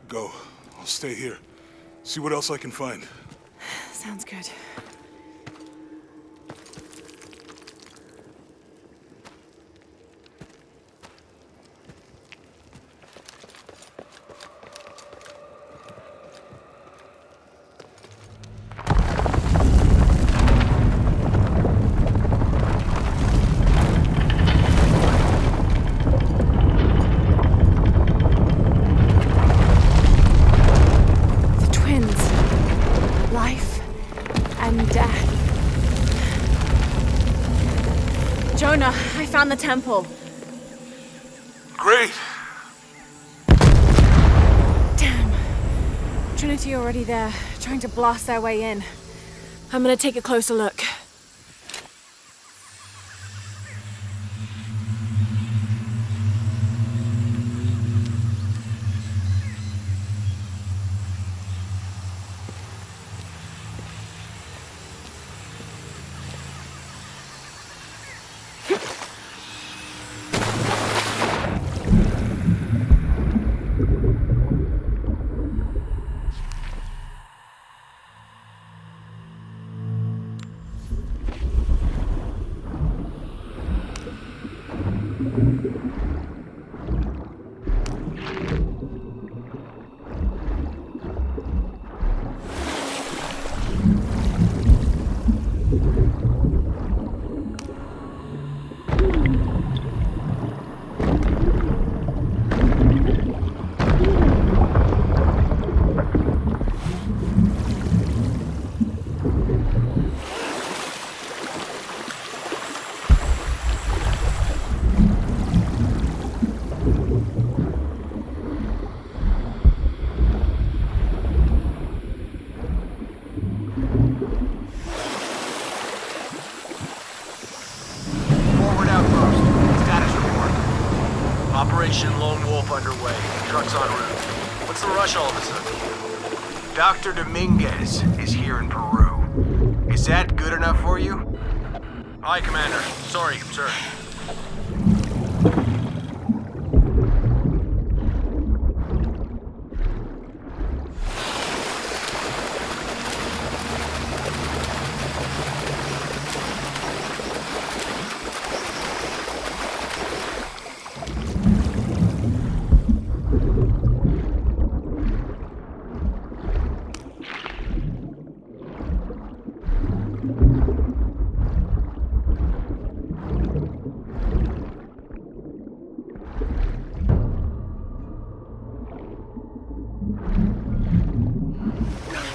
[SPEAKER 2] Go. I'll stay here. See what else I can find.
[SPEAKER 10] Sounds good. Jonah, I found the temple.
[SPEAKER 2] Great!
[SPEAKER 10] Damn. Trinity already there, trying to blast their way in. I'm gonna take a closer look.
[SPEAKER 6] Operation Lone Wolf underway. Trucks en route. What's the rush all of a sudden? Dr. Dominguez is here in Peru. Is that good enough for you? Aye, Commander. Sorry, sir.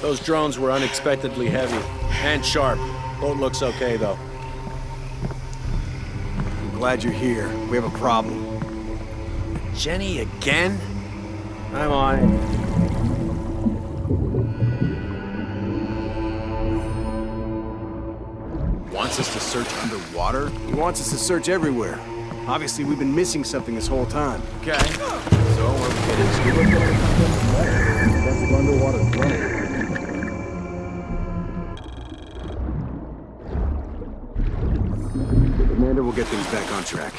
[SPEAKER 6] Those drones were unexpectedly heavy and sharp. Boat looks okay, though.
[SPEAKER 21] I'm glad you're here. We have a problem.
[SPEAKER 6] Jenny again? I'm on it.
[SPEAKER 21] Wants us to search underwater? He wants us to search everywhere. Obviously, we've been missing something this whole time.
[SPEAKER 6] Okay. So, are we getting scuba?
[SPEAKER 21] Underwater drone. Commander will get things back on track.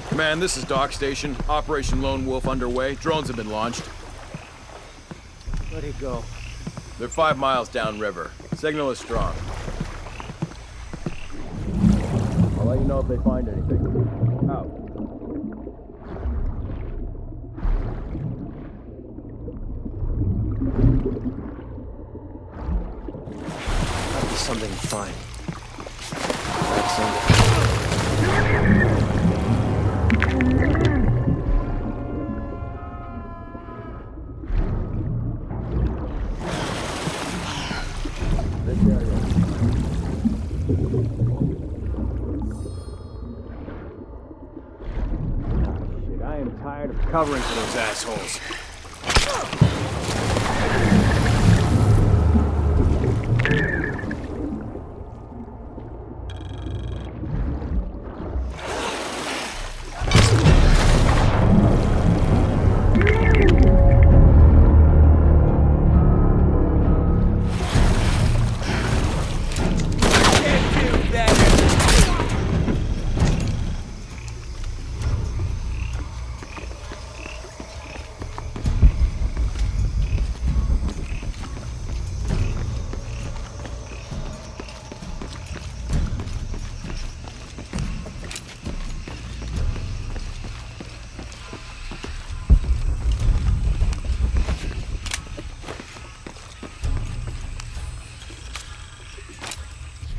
[SPEAKER 22] Command, this is Dock Station. Operation Lone Wolf underway. Drones have been launched.
[SPEAKER 4] Where'd he go?
[SPEAKER 7] They're 5 miles downriver. Signal is strong. I'll let you know if they find anything. Out.
[SPEAKER 13] That'll be something fine.
[SPEAKER 21] I am tired of covering for those assholes.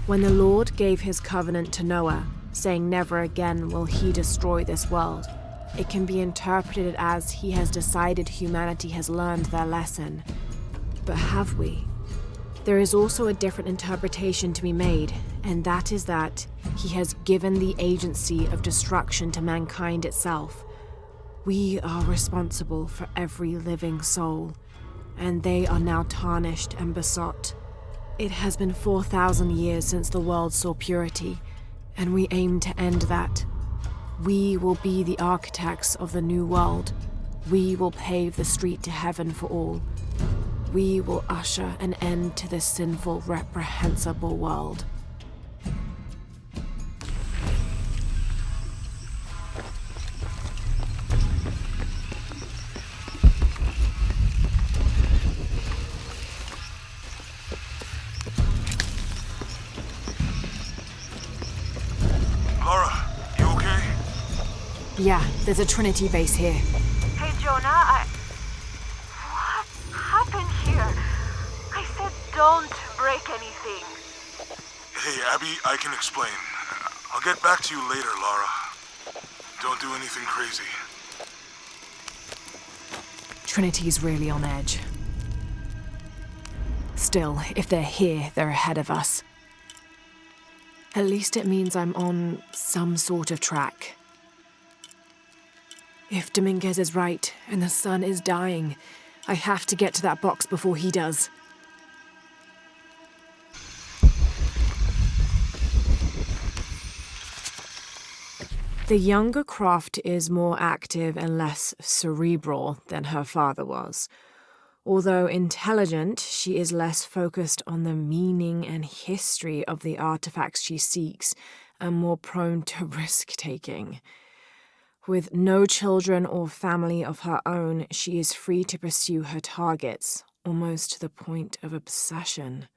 [SPEAKER 10] When the Lord gave his covenant to Noah, saying never again will he destroy this world, it can be interpreted as he has decided humanity has learned their lesson. But have we? There is also a different interpretation to be made, and that is that he has given the agency of destruction to mankind itself. We are responsible for every living soul, and they are now tarnished and besought. It has been 4,000 years since the world saw purity, and we aim to end that. We will be the architects of the new world. We will pave the street to heaven for all. We will usher an end to this sinful, reprehensible world. Yeah, there's a Trinity base here.
[SPEAKER 22] Hey, Jonah, What happened here? I said don't break anything.
[SPEAKER 2] Hey, Abby, I can explain. I'll get back to you later, Lara. Don't do anything crazy.
[SPEAKER 10] Trinity's really on edge. Still, if they're here, they're ahead of us. At least it means I'm on some sort of track. If Dominguez is right, and the sun is dying, I have to get to that box before he does. The younger Croft is more active and less cerebral than her father was. Although intelligent, she is less focused on the meaning and history of the artifacts she seeks, and more prone to risk-taking. With no children or family of her own, she is free to pursue her targets, almost to the point of obsession.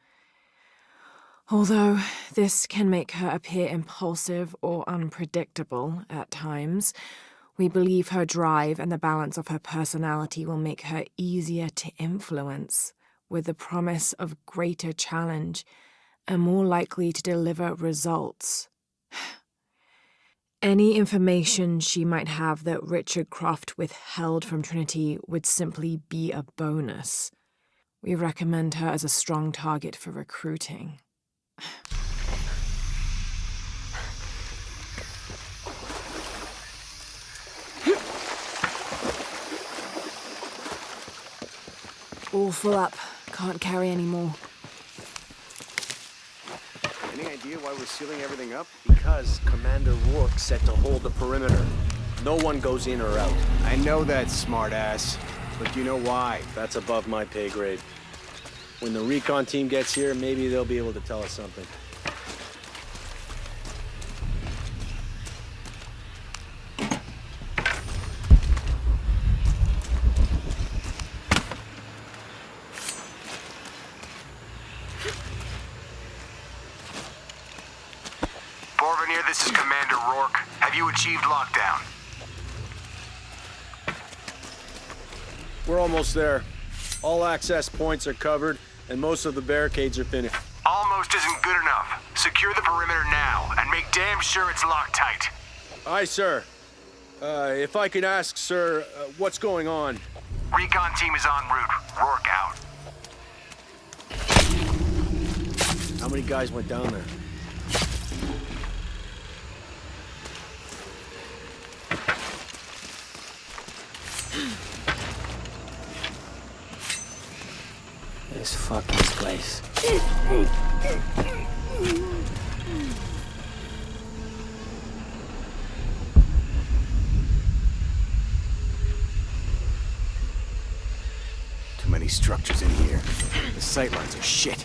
[SPEAKER 10] Although this can make her appear impulsive or unpredictable at times, we believe her drive and the balance of her personality will make her easier to influence, with the promise of greater challenge and more likely to deliver results. Any information she might have that Richard Croft withheld from Trinity would simply be a bonus. We recommend her as a strong target for recruiting. All full up. Can't carry any more.
[SPEAKER 21] Any idea why we're sealing everything up?
[SPEAKER 12] Because Commander Rourke set to hold the perimeter. No one goes in or out.
[SPEAKER 21] I know that, smartass. But do you know why?
[SPEAKER 12] That's above my pay grade. When the recon team gets here, maybe they'll be able to tell us something.
[SPEAKER 6] Engineer, this is Commander Rourke. Have you achieved lockdown?
[SPEAKER 21] We're almost there. All access points are covered, and most of the barricades are finished.
[SPEAKER 6] Almost isn't good enough. Secure the perimeter now, and make damn sure it's locked tight.
[SPEAKER 21] Aye, sir. If I could ask, sir, what's going on?
[SPEAKER 6] Recon team is en route. Rourke out.
[SPEAKER 21] How many guys went down there?
[SPEAKER 4] This fucking place.
[SPEAKER 21] Too many structures in here. The sightlines are shit.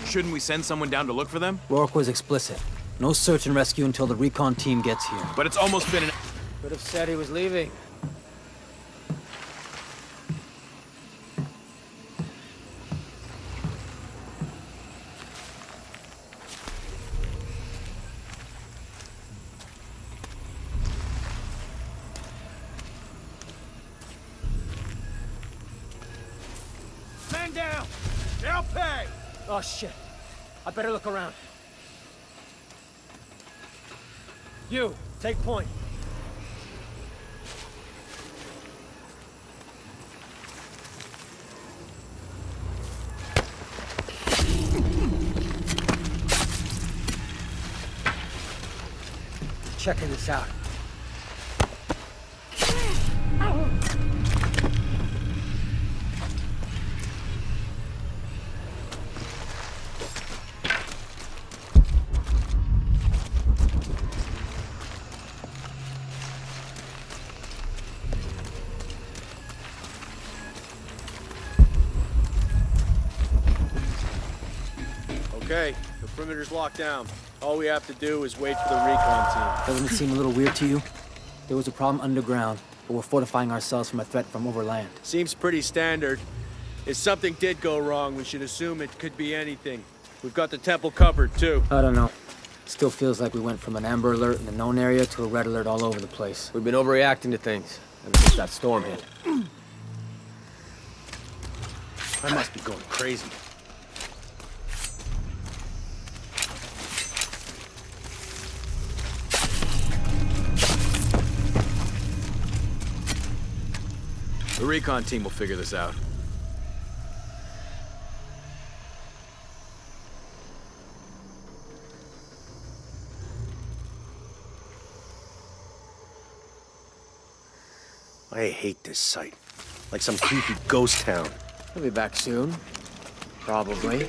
[SPEAKER 8] Shouldn't we send someone down to look for them?
[SPEAKER 4] Rourke was explicit. No search and rescue until the recon team gets here.
[SPEAKER 8] But it's almost been an...
[SPEAKER 4] Could have said he was leaving.
[SPEAKER 21] Man down! They'll pay!
[SPEAKER 4] Oh, shit. I better look around. You, take point. Checking this out.
[SPEAKER 21] Okay, the perimeter's locked down. All we have to do is wait for the recon team.
[SPEAKER 4] Doesn't it seem a little weird to you? There was a problem underground, but we're fortifying ourselves from a threat from overland.
[SPEAKER 21] Seems pretty standard. If something did go wrong, we should assume it could be anything. We've got the temple covered, too.
[SPEAKER 4] I don't know. Still feels like we went from an amber alert in the known area to a red alert all over the place.
[SPEAKER 21] We've been overreacting to things ever since that storm hit. I must be going crazy.
[SPEAKER 8] The recon team will figure this out.
[SPEAKER 21] I hate this site. Like some creepy ghost town.
[SPEAKER 4] He'll be back soon. Probably.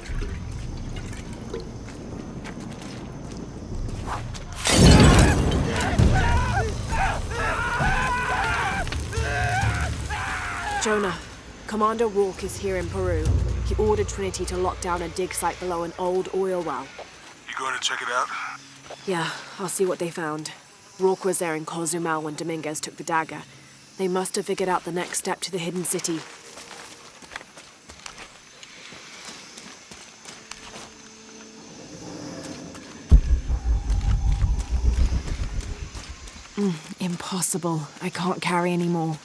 [SPEAKER 10] Jonah, Commander Rourke is here in Peru. He ordered Trinity to lock down a dig site below an old oil well.
[SPEAKER 2] You going to check it out?
[SPEAKER 10] Yeah, I'll see what they found. Rourke was there in Cozumel when Dominguez took the dagger. They must have figured out the next step to the hidden city. Impossible. I can't carry anymore.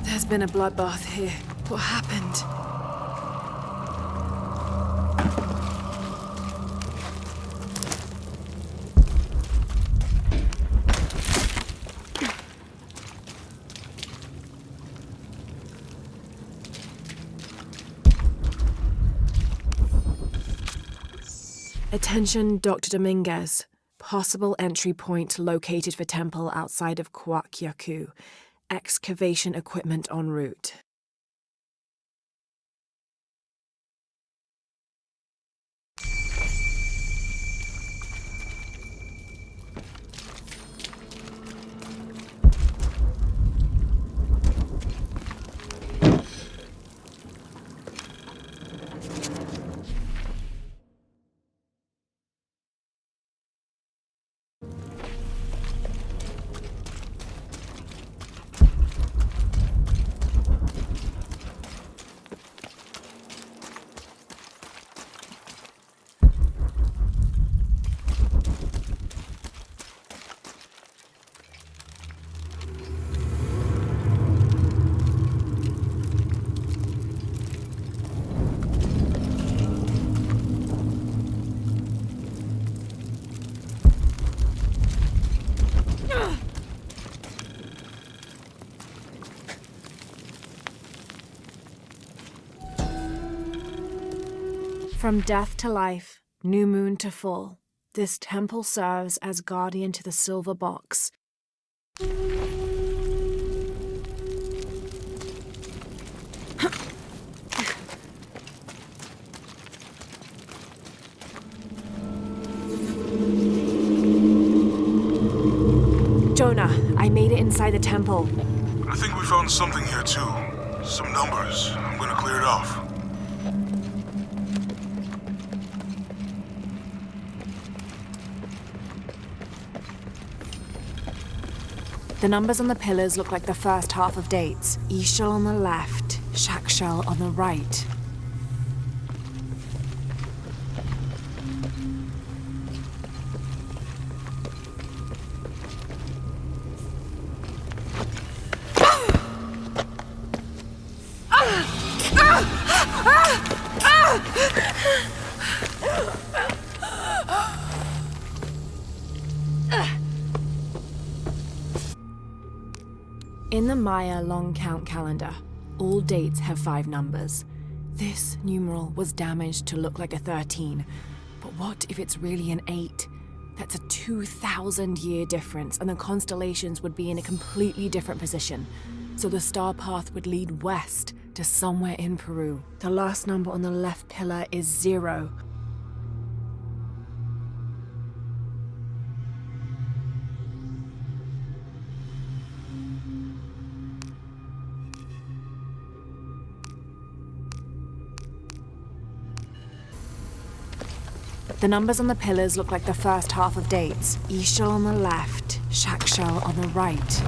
[SPEAKER 10] There's been a bloodbath here. What happened? Attention, Dr. Dominguez. Possible entry point located for temple outside of Coahuacu. Excavation equipment en route. From death to life, new moon to full, this temple serves as guardian to the silver box. Jonah, I made it inside the temple.
[SPEAKER 2] I think we found something here too. Some numbers. I'm gonna clear it off.
[SPEAKER 10] The numbers on the pillars look like the first half of dates. Ishal on the left, Shakshal on the right. In the Maya long count calendar, all dates have 5 numbers. This numeral was damaged to look like a 13, but what if it's really an 8? That's a 2,000-year difference, and the constellations would be in a completely different position. So the star path would lead west to somewhere in Peru. The last number on the left pillar is 0. The numbers on the pillars look like the first half of dates. Ishal on the left, Shakshal on the right.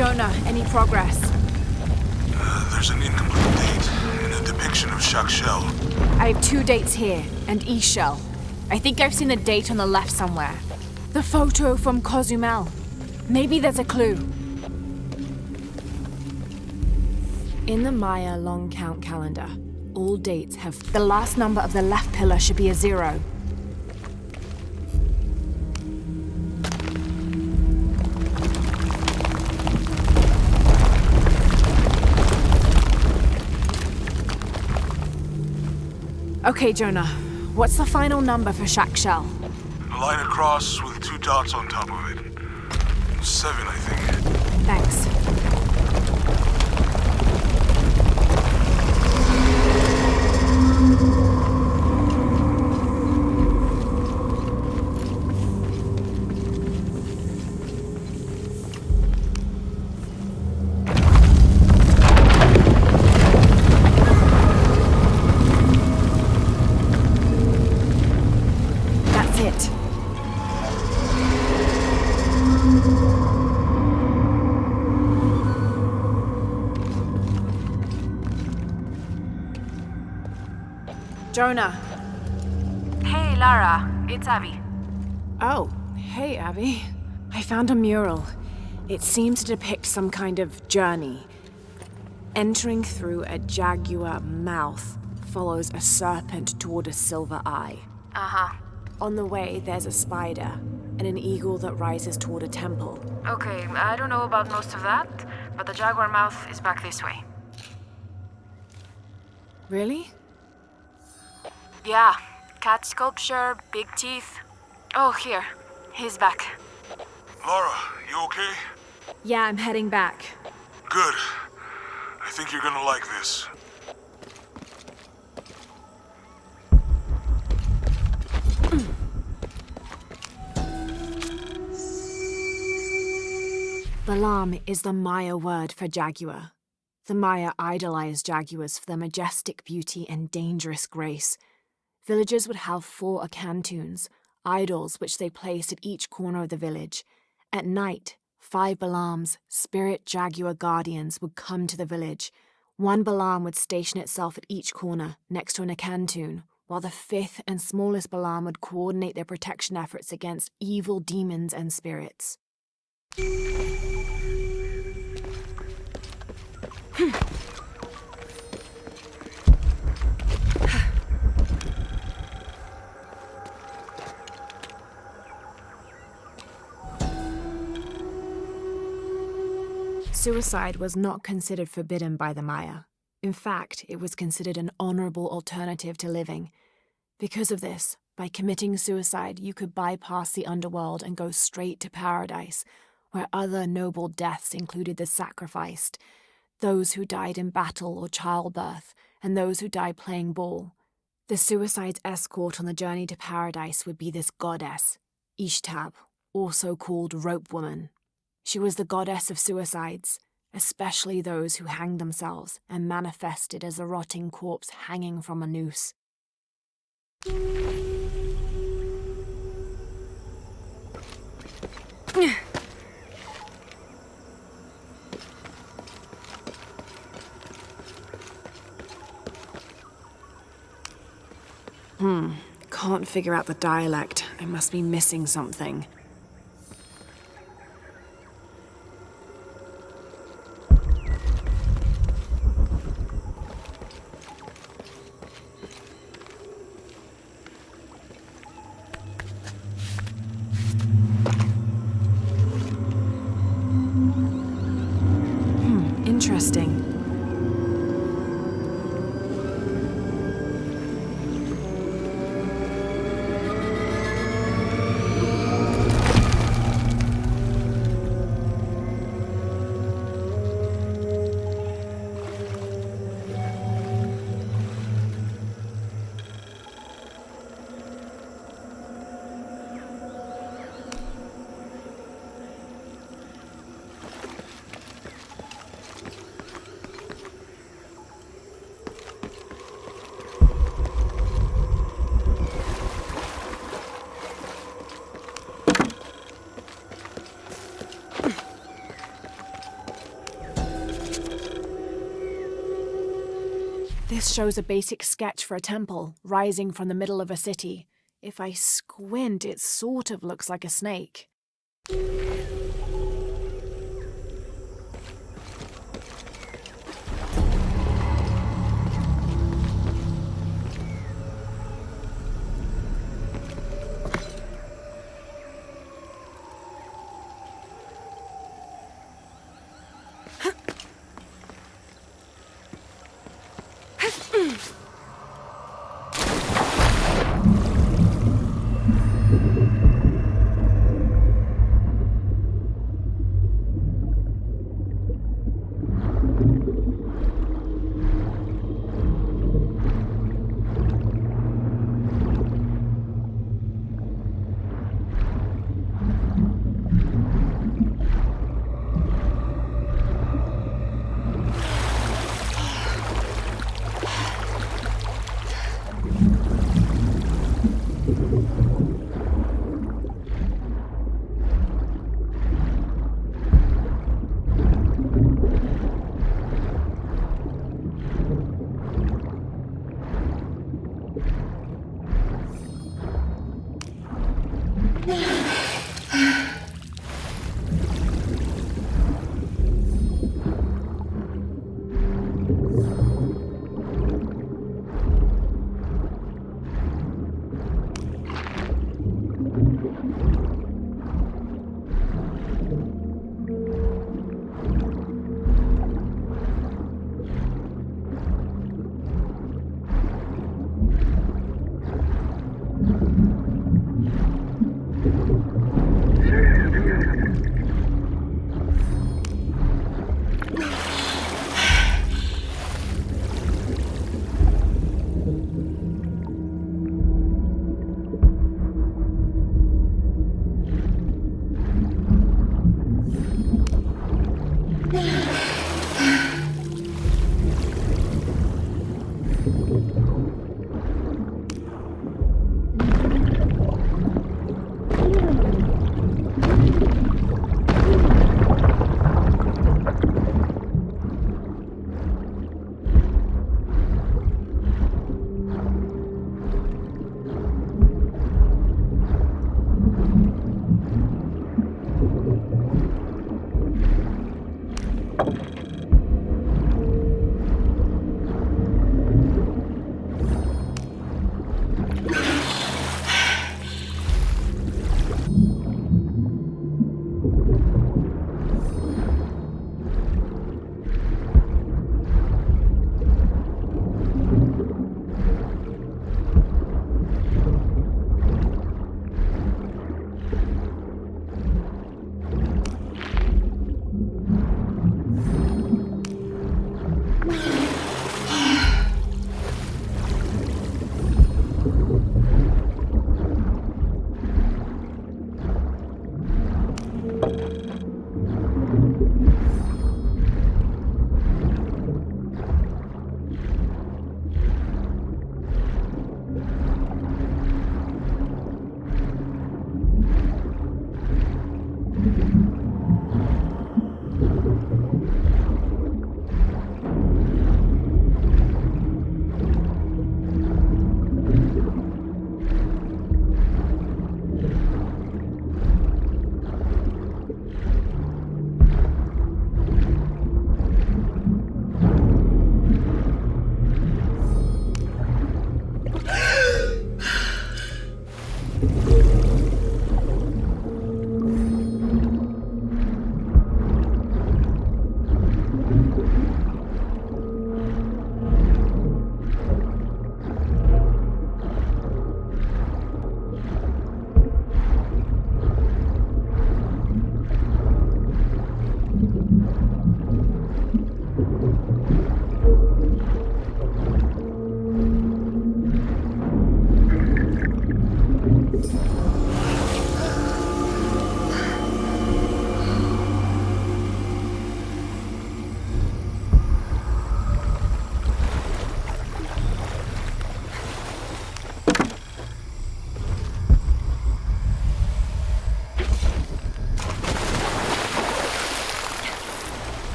[SPEAKER 10] Jonah, any progress?
[SPEAKER 2] There's an incomplete date and a depiction of Jacques Shell.
[SPEAKER 10] I have 2 dates here, and E-Shell. I think I've seen the date on the left somewhere. The photo from Cozumel. Maybe there's a clue. In the Maya long count calendar, all dates have... The last number of the left pillar should be a 0. Okay, Jonah. What's the final number for Jacques Shell?
[SPEAKER 2] A line across with 2 dots on top of it. 7, I think.
[SPEAKER 10] Thanks. Jonah.
[SPEAKER 1] Hey, Lara. It's Abby.
[SPEAKER 10] Oh, hey, Abby. I found a mural. It seems to depict some kind of journey. Entering through a jaguar mouth follows a serpent toward a silver eye.
[SPEAKER 1] Uh-huh.
[SPEAKER 10] On the way, there's a spider and an eagle that rises toward a temple.
[SPEAKER 1] Okay, I don't know about most of that, but the jaguar mouth is back this way.
[SPEAKER 10] Really?
[SPEAKER 1] Yeah. Cat sculpture, big teeth. Oh, here. He's back.
[SPEAKER 2] Laura, you okay?
[SPEAKER 10] Yeah, I'm heading back.
[SPEAKER 2] Good. I think you're gonna like this.
[SPEAKER 10] Balam is the Maya word for jaguar. The Maya idolized jaguars for their majestic beauty and dangerous grace. Villagers would have 4 akantuns, idols which they placed at each corner of the village. At night, 5 Balams, spirit jaguar guardians, would come to the village. 1 Balam would station itself at each corner, next to an akantun, while the 5th and smallest Balam would coordinate their protection efforts against evil demons and spirits. Suicide was not considered forbidden by the Maya. In fact, it was considered an honorable alternative to living. Because of this, by committing suicide, you could bypass the underworld and go straight to paradise, where other noble deaths included the sacrificed, those who died in battle or childbirth, and those who died playing ball. The suicide's escort on the journey to paradise would be this goddess, Ishtab, also called Rope Woman. She was the goddess of suicides, especially those who hanged themselves and manifested as a rotting corpse hanging from a noose. Can't figure out the dialect. I must be missing something. Interesting. This shows a basic sketch for a temple rising from the middle of a city. If I squint, it sort of looks like a snake.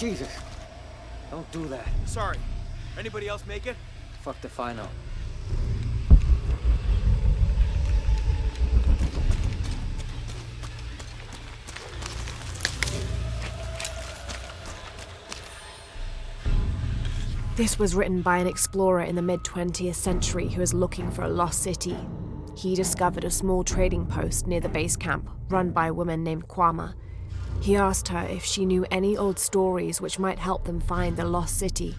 [SPEAKER 4] Jesus. Don't do that.
[SPEAKER 8] Sorry. Anybody else make it?
[SPEAKER 4] Fuck if I know.
[SPEAKER 10] This was written by an explorer in the mid-20th century who was looking for a lost city. He discovered a small trading post near the base camp, run by a woman named Kwama. He asked her if she knew any old stories which might help them find the lost city.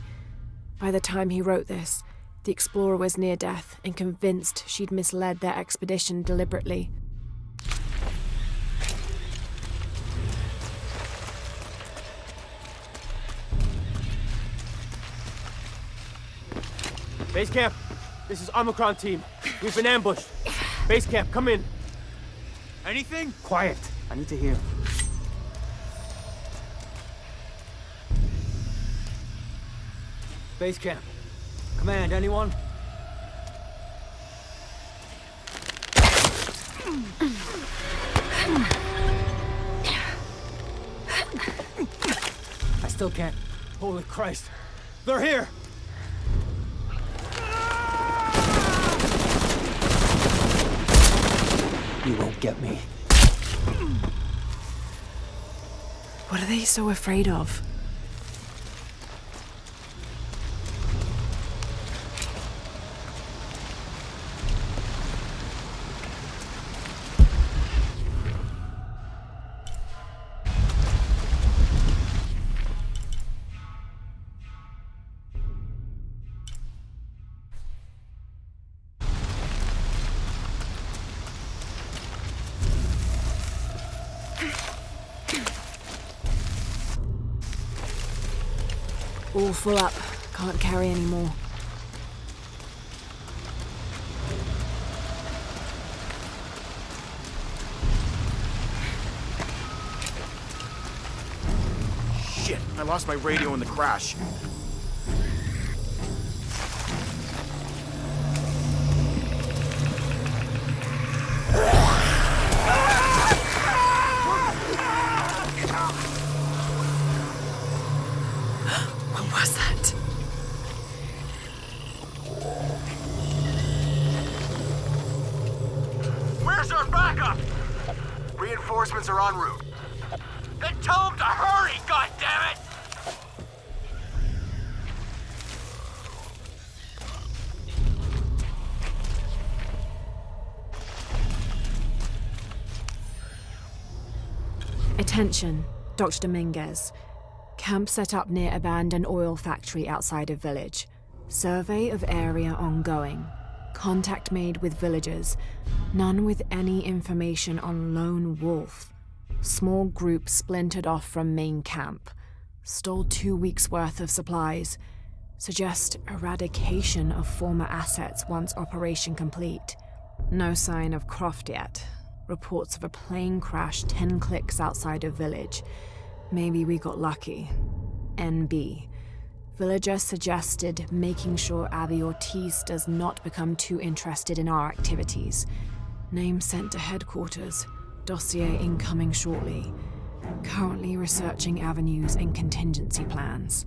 [SPEAKER 10] By the time he wrote this, the explorer was near death and convinced she'd misled their expedition deliberately.
[SPEAKER 9] Base camp, this is Omicron team. We've been ambushed. Base camp, come in.
[SPEAKER 8] Anything?
[SPEAKER 4] Quiet. I need to hear. Base camp. Command, anyone? I still can't.
[SPEAKER 9] Holy Christ. They're here!
[SPEAKER 4] You won't get me.
[SPEAKER 10] What are they so afraid of? All full up. Can't carry any more.
[SPEAKER 21] Shit, I lost my radio in the crash.
[SPEAKER 6] Reinforcements are en route. Then tell them to hurry, goddammit!
[SPEAKER 10] Attention, Dr. Dominguez. Camp set up near abandoned oil factory outside of village. Survey of area ongoing. Contact made with villagers. None with any information on Lone Wolf. Small group splintered off from main camp. Stole 2 weeks' worth of supplies. Suggest eradication of former assets once operation complete. No sign of Croft yet. Reports of a plane crash 10 clicks outside of village. Maybe we got lucky. NB. Villager suggested making sure Abby Ortiz does not become too interested in our activities. Name sent to headquarters. Dossier incoming shortly. Currently researching avenues and contingency plans.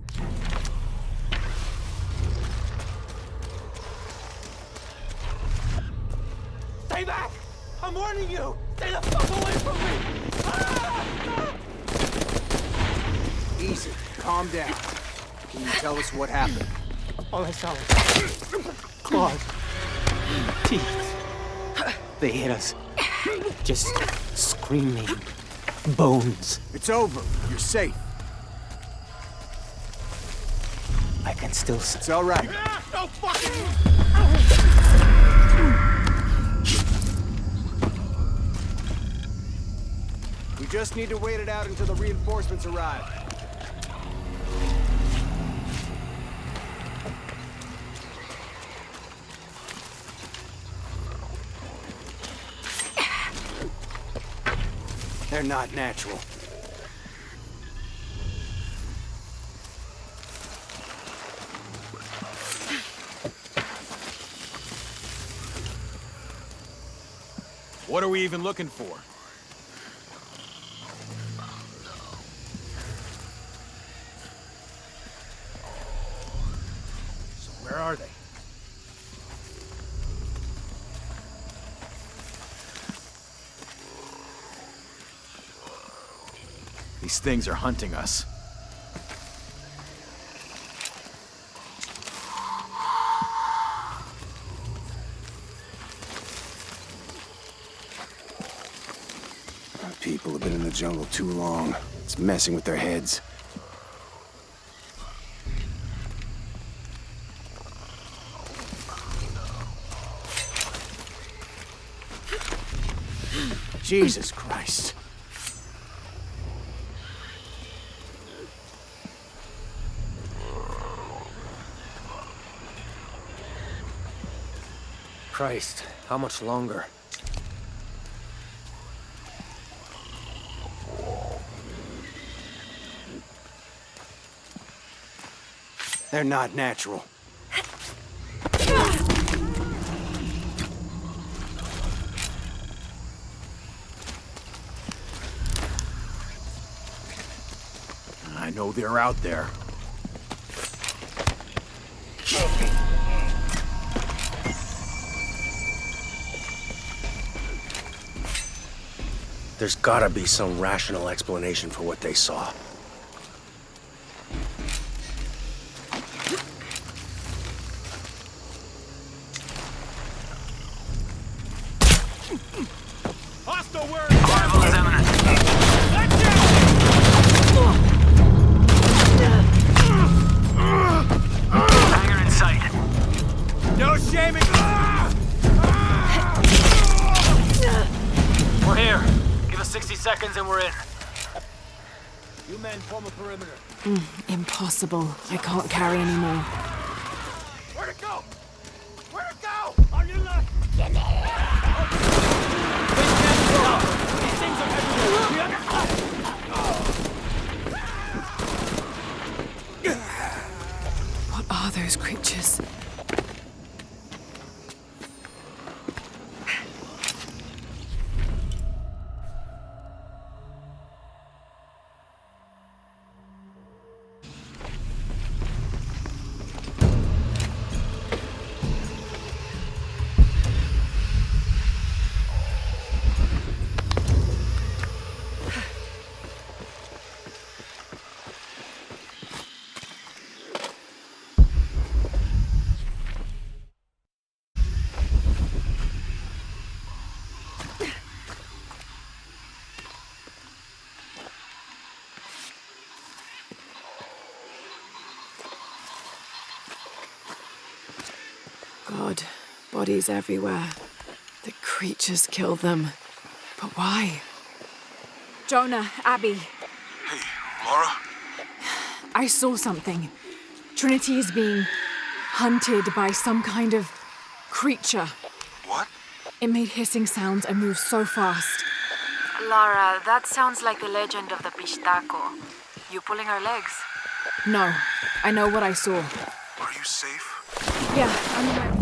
[SPEAKER 9] Stay back! I'm warning you! Stay the fuck away from me!
[SPEAKER 21] Easy, calm down. Can you tell us what happened?
[SPEAKER 4] All I saw was claws, teeth. They hit us. Just screaming. Bones.
[SPEAKER 21] It's over. You're safe.
[SPEAKER 4] I can still
[SPEAKER 21] It's all right.
[SPEAKER 9] No fucking...
[SPEAKER 21] We just need to wait it out until the reinforcements arrive. They're not natural.
[SPEAKER 8] What are we even looking for?
[SPEAKER 21] These things are hunting us. People have been in the jungle too long. It's messing with their heads. Jesus Christ.
[SPEAKER 13] Christ, how much longer?
[SPEAKER 21] They're not natural. I know they're out there.
[SPEAKER 13] There's gotta be some rational explanation for what they saw.
[SPEAKER 9] Hostile word!
[SPEAKER 6] Arrival is imminent. Hangar in sight.
[SPEAKER 9] No shaming!
[SPEAKER 6] We're here. Give us 60 seconds and we're in.
[SPEAKER 9] You men form a perimeter.
[SPEAKER 10] Impossible. I can't carry anymore.
[SPEAKER 9] Where'd it go? Where'd it go? On your left! Get These things are everywhere.
[SPEAKER 10] What are those creatures? God, bodies everywhere. The creatures kill them. But why? Jonah, Abby.
[SPEAKER 2] Hey, Laura?
[SPEAKER 10] I saw something. Trinity is being hunted by some kind of creature.
[SPEAKER 2] What?
[SPEAKER 10] It made hissing sounds and moved so fast.
[SPEAKER 1] Lara, that sounds like the legend of the Pistaco. You pulling our legs?
[SPEAKER 10] No, I know what I saw.
[SPEAKER 2] Are you safe?
[SPEAKER 10] Yeah, I'm...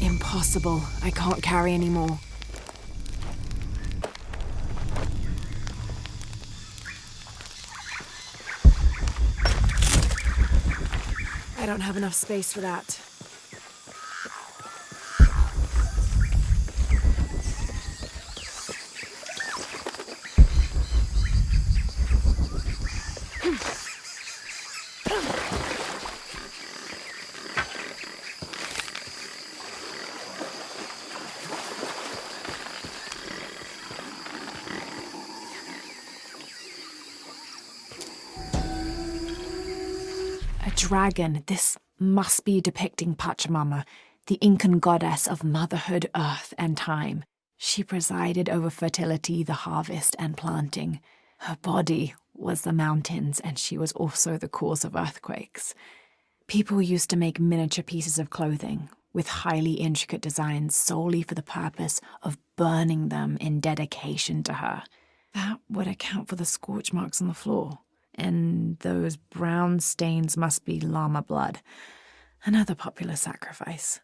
[SPEAKER 10] Impossible. I can't carry anymore. I don't have enough space for that. Dragon, this must be depicting Pachamama, the Incan goddess of motherhood, earth, and time. She presided over fertility, the harvest, and planting. Her body was the mountains, and she was also the cause of earthquakes. People used to make miniature pieces of clothing, with highly intricate designs solely for the purpose of burning them in dedication to her. That would account for the scorch marks on the floor. And those brown stains must be llama blood, another popular sacrifice.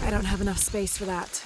[SPEAKER 10] I don't have enough space for that.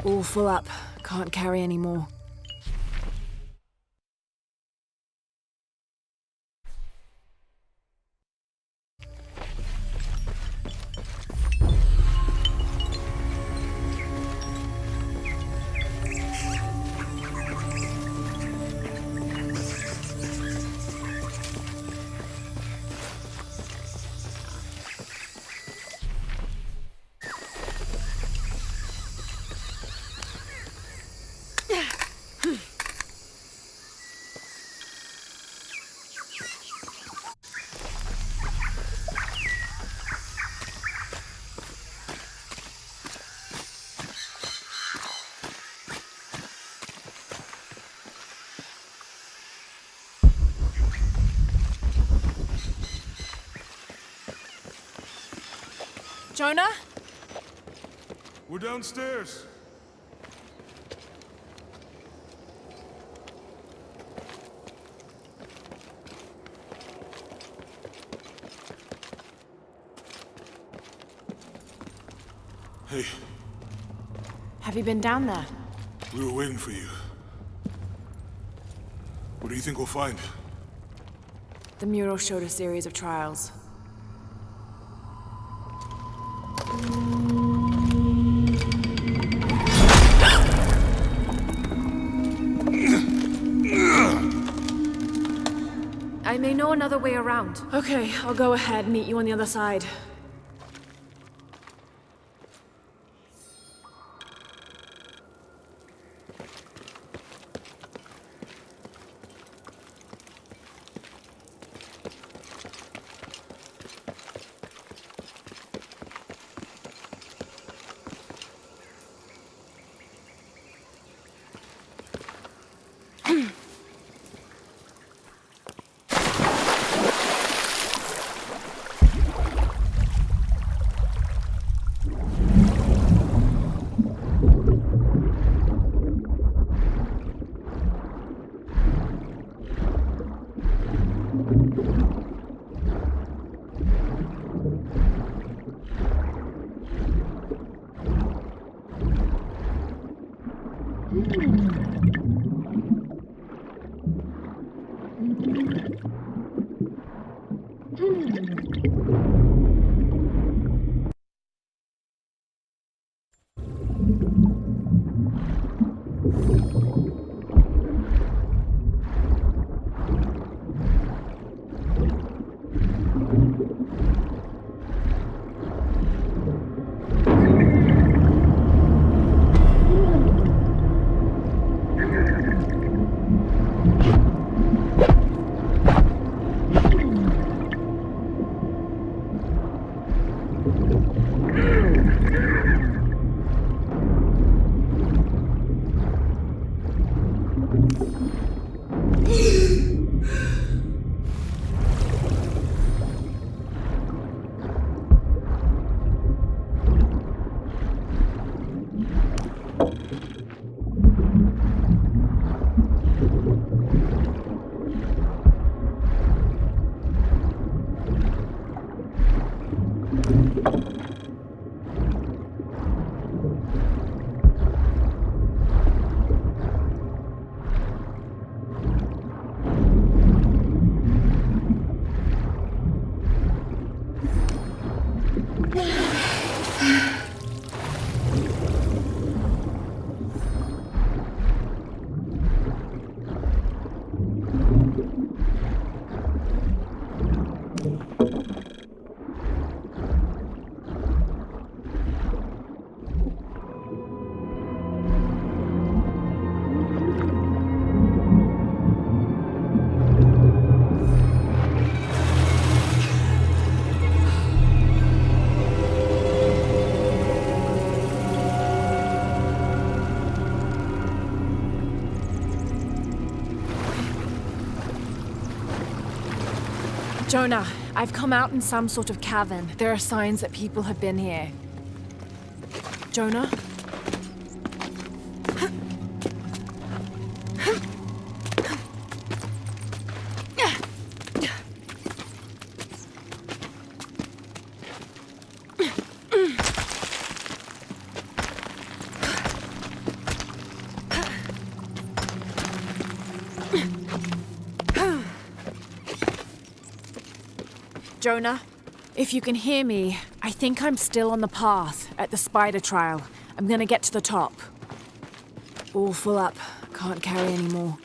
[SPEAKER 10] All full up. Can't carry any more. Jonah?
[SPEAKER 2] We're downstairs. Hey.
[SPEAKER 10] Have you been down there?
[SPEAKER 2] We were waiting for you. What do you think we'll find?
[SPEAKER 10] The mural showed a series of trials.
[SPEAKER 1] I may know another way around.
[SPEAKER 10] Okay, I'll go ahead, meet you on the other side. Jonah, I've come out in some sort of cavern. There are signs that people have been here. Jonah? Jonah, if you can hear me, I think I'm still on the path at the spider trial. I'm gonna get to the top. All full up. Can't carry anymore.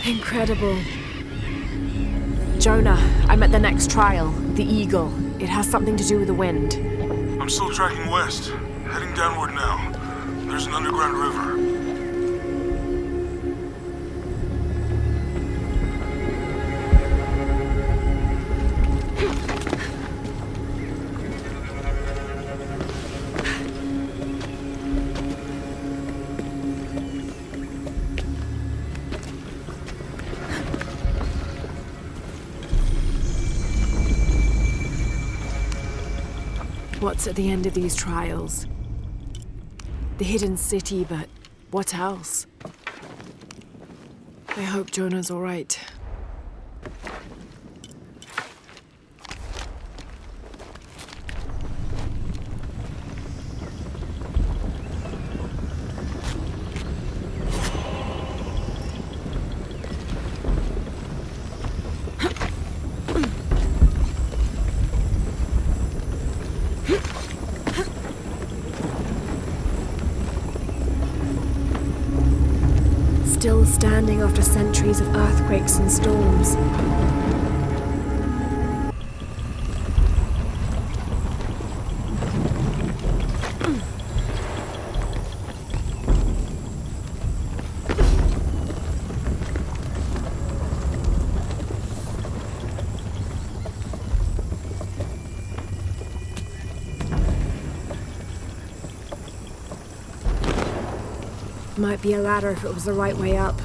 [SPEAKER 10] Incredible. Jonah, I'm at the next trial, the Eagle. It has something to do with the wind.
[SPEAKER 2] I'm still tracking west, heading downward now. There's an underground river.
[SPEAKER 10] What's at the end of these trials? The hidden city, but what else? I hope Jonah's all right. Still standing after centuries of earthquakes and storms. Might be a ladder if it was the right way up.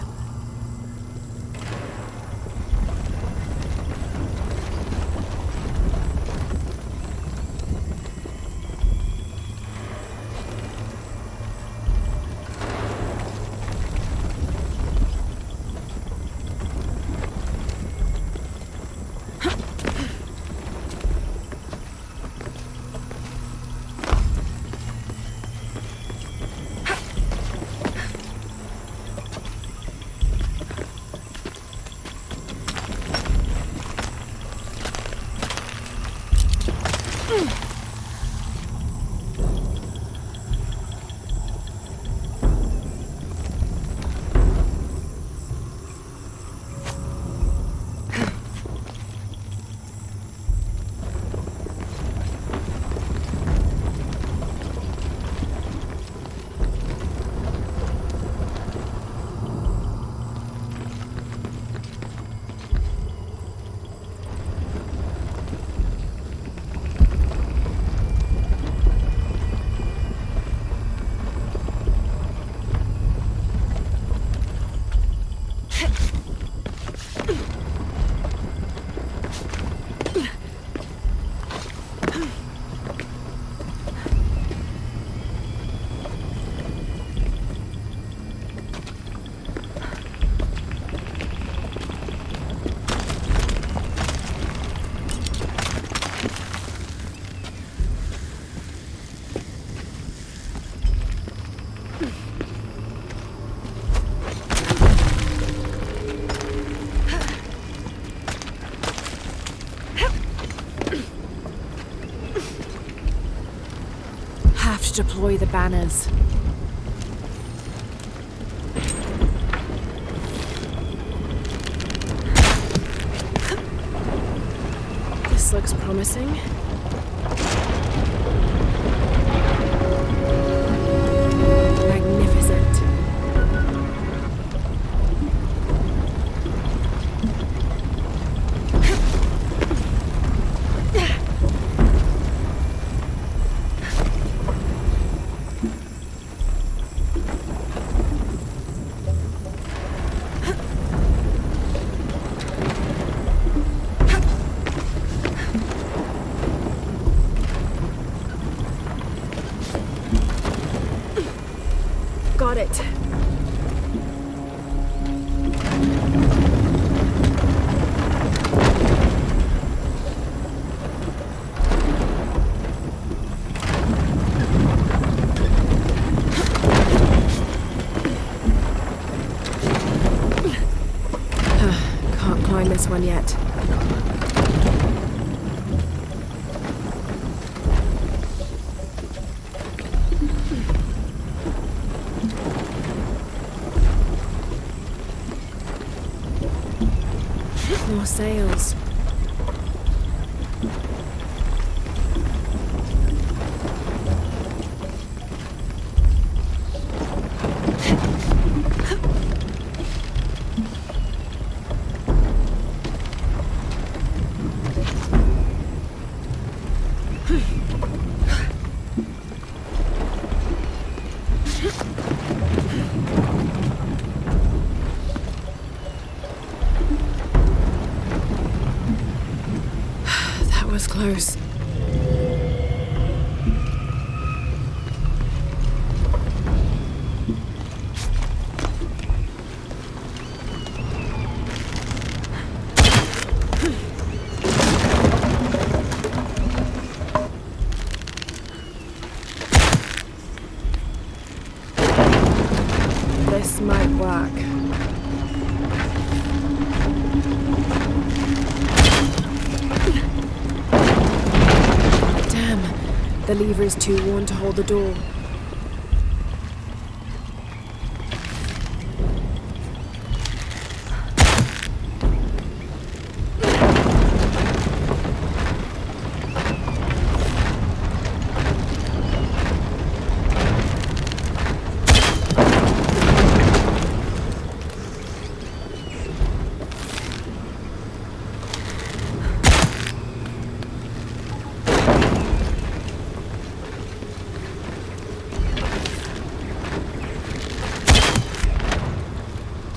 [SPEAKER 10] have to deploy the banners. This looks promising. Magnificent. Got it. Can't climb this one yet. More sails. That was close. This might work. Damn, the lever is too worn to hold the door.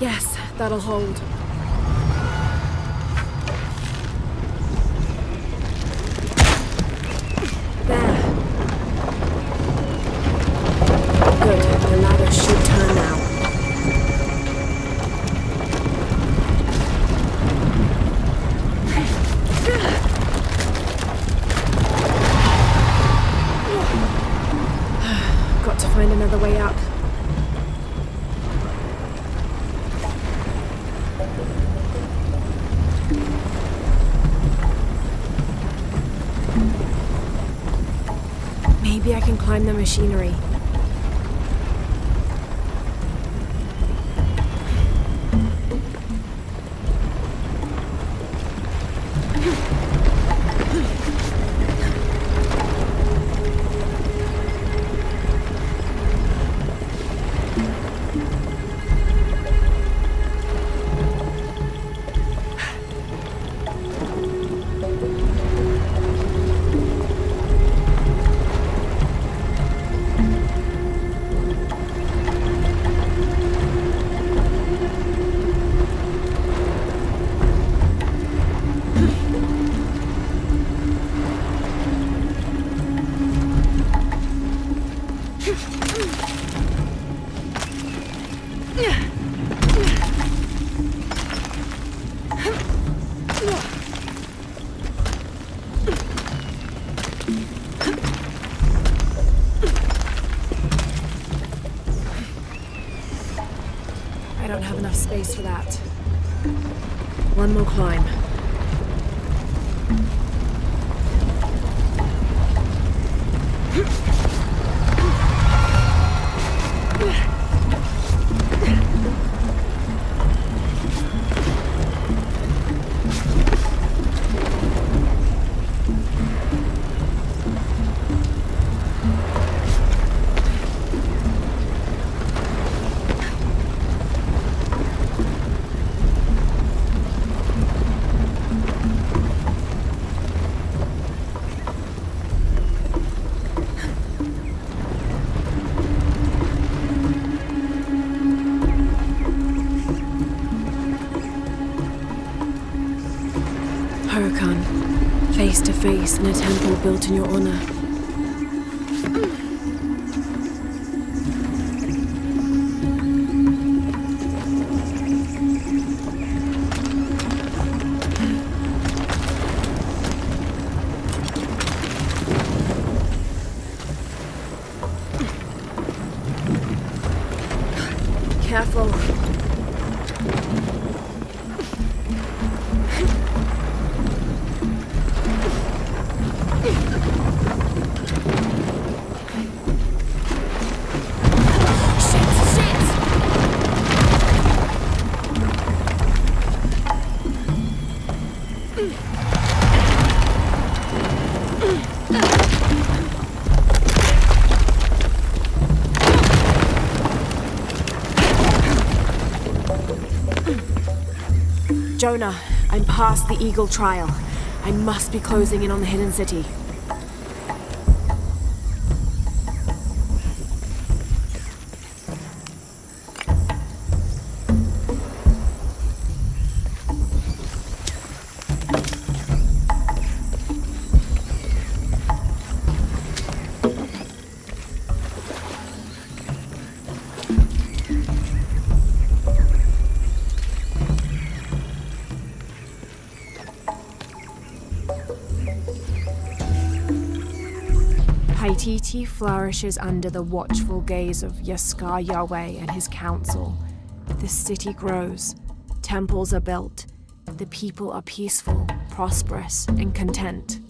[SPEAKER 10] Yes, that'll hold. There. Good, the ladder should turn now. Got to find another way up. Maybe I can climb the machinery. I don't have enough space for that. One more climb. face to face in a temple built in your honor. Careful. Jonah, I'm past the Eagle trial. I must be closing in on the hidden city. Paititi flourishes under the watchful gaze of Yaskar Yahweh and his council. The city grows, temples are built, the people are peaceful, prosperous, and content.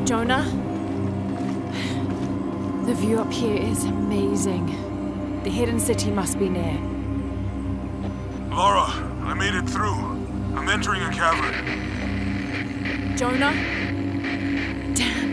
[SPEAKER 10] Jonah? The view up here is amazing. The hidden city must be near.
[SPEAKER 2] Laura, I made it through. I'm entering a cavern.
[SPEAKER 10] Jonah? Damn.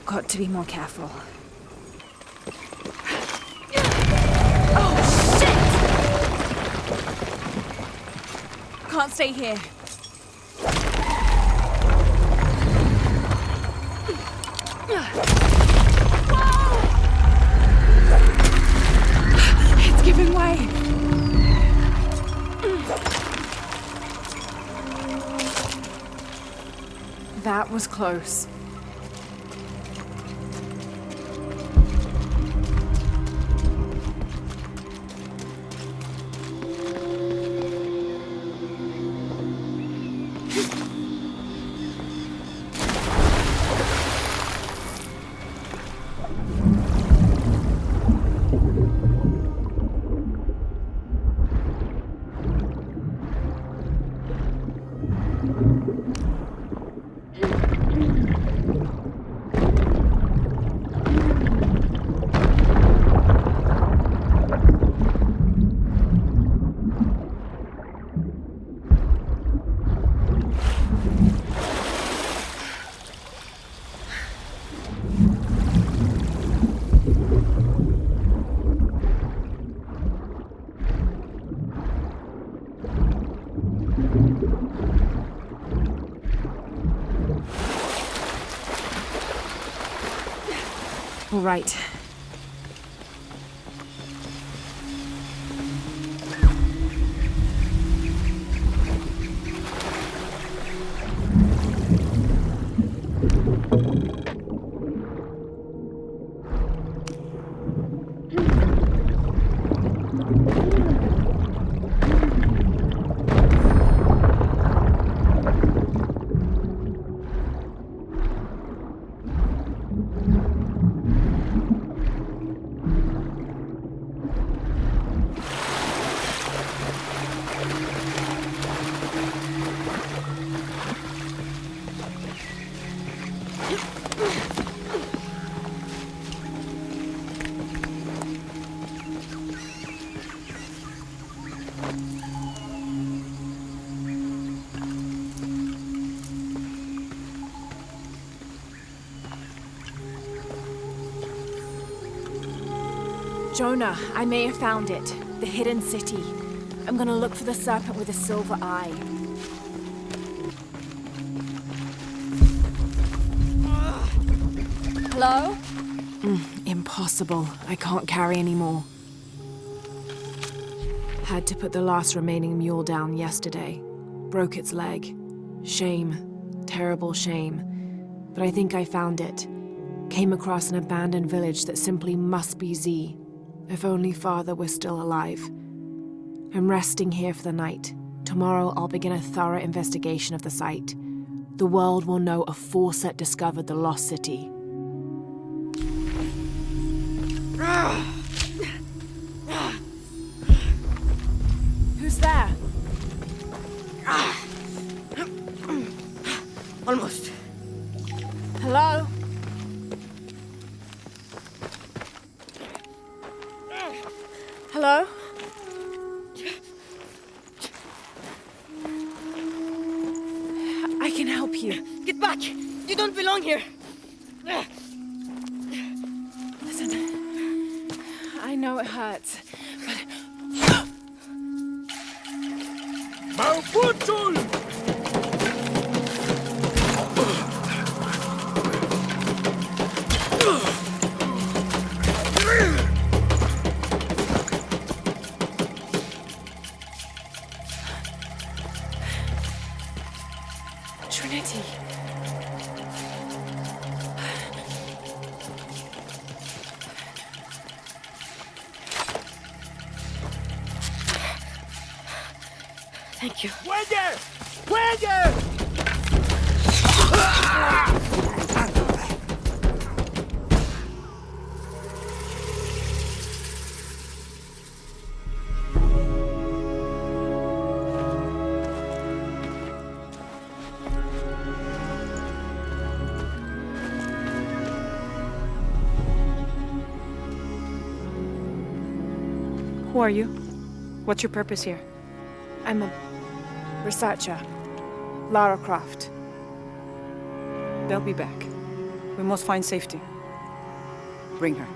[SPEAKER 3] Got to be more careful.
[SPEAKER 10] Oh, shit! Can't stay here. It's giving way. That was close. right. Jonah, I may have found it. The hidden city. I'm gonna look for the serpent with a silver eye.
[SPEAKER 1] Hello?
[SPEAKER 10] Impossible. I can't carry anymore. Had to put the last remaining mule down yesterday. Broke its leg. Shame. Terrible shame. But I think I found it. Came across an abandoned village that simply must be Z. If only Father were still alive. I'm resting here for the night. Tomorrow I'll begin a thorough investigation of the site. The world will know a Forset discovered the lost city. Who's there?
[SPEAKER 13] Almost.
[SPEAKER 10] Hello? Hello? I can help you.
[SPEAKER 13] Get back! You don't belong here!
[SPEAKER 10] Listen, I know it hurts, but... Trinity.
[SPEAKER 13] Thank you.
[SPEAKER 9] ¡Fuelle! ¡Fuelle!
[SPEAKER 3] Who are you? What's your purpose here?
[SPEAKER 10] I'm a researcher. Lara Croft.
[SPEAKER 3] They'll be back. We must find safety. Bring her.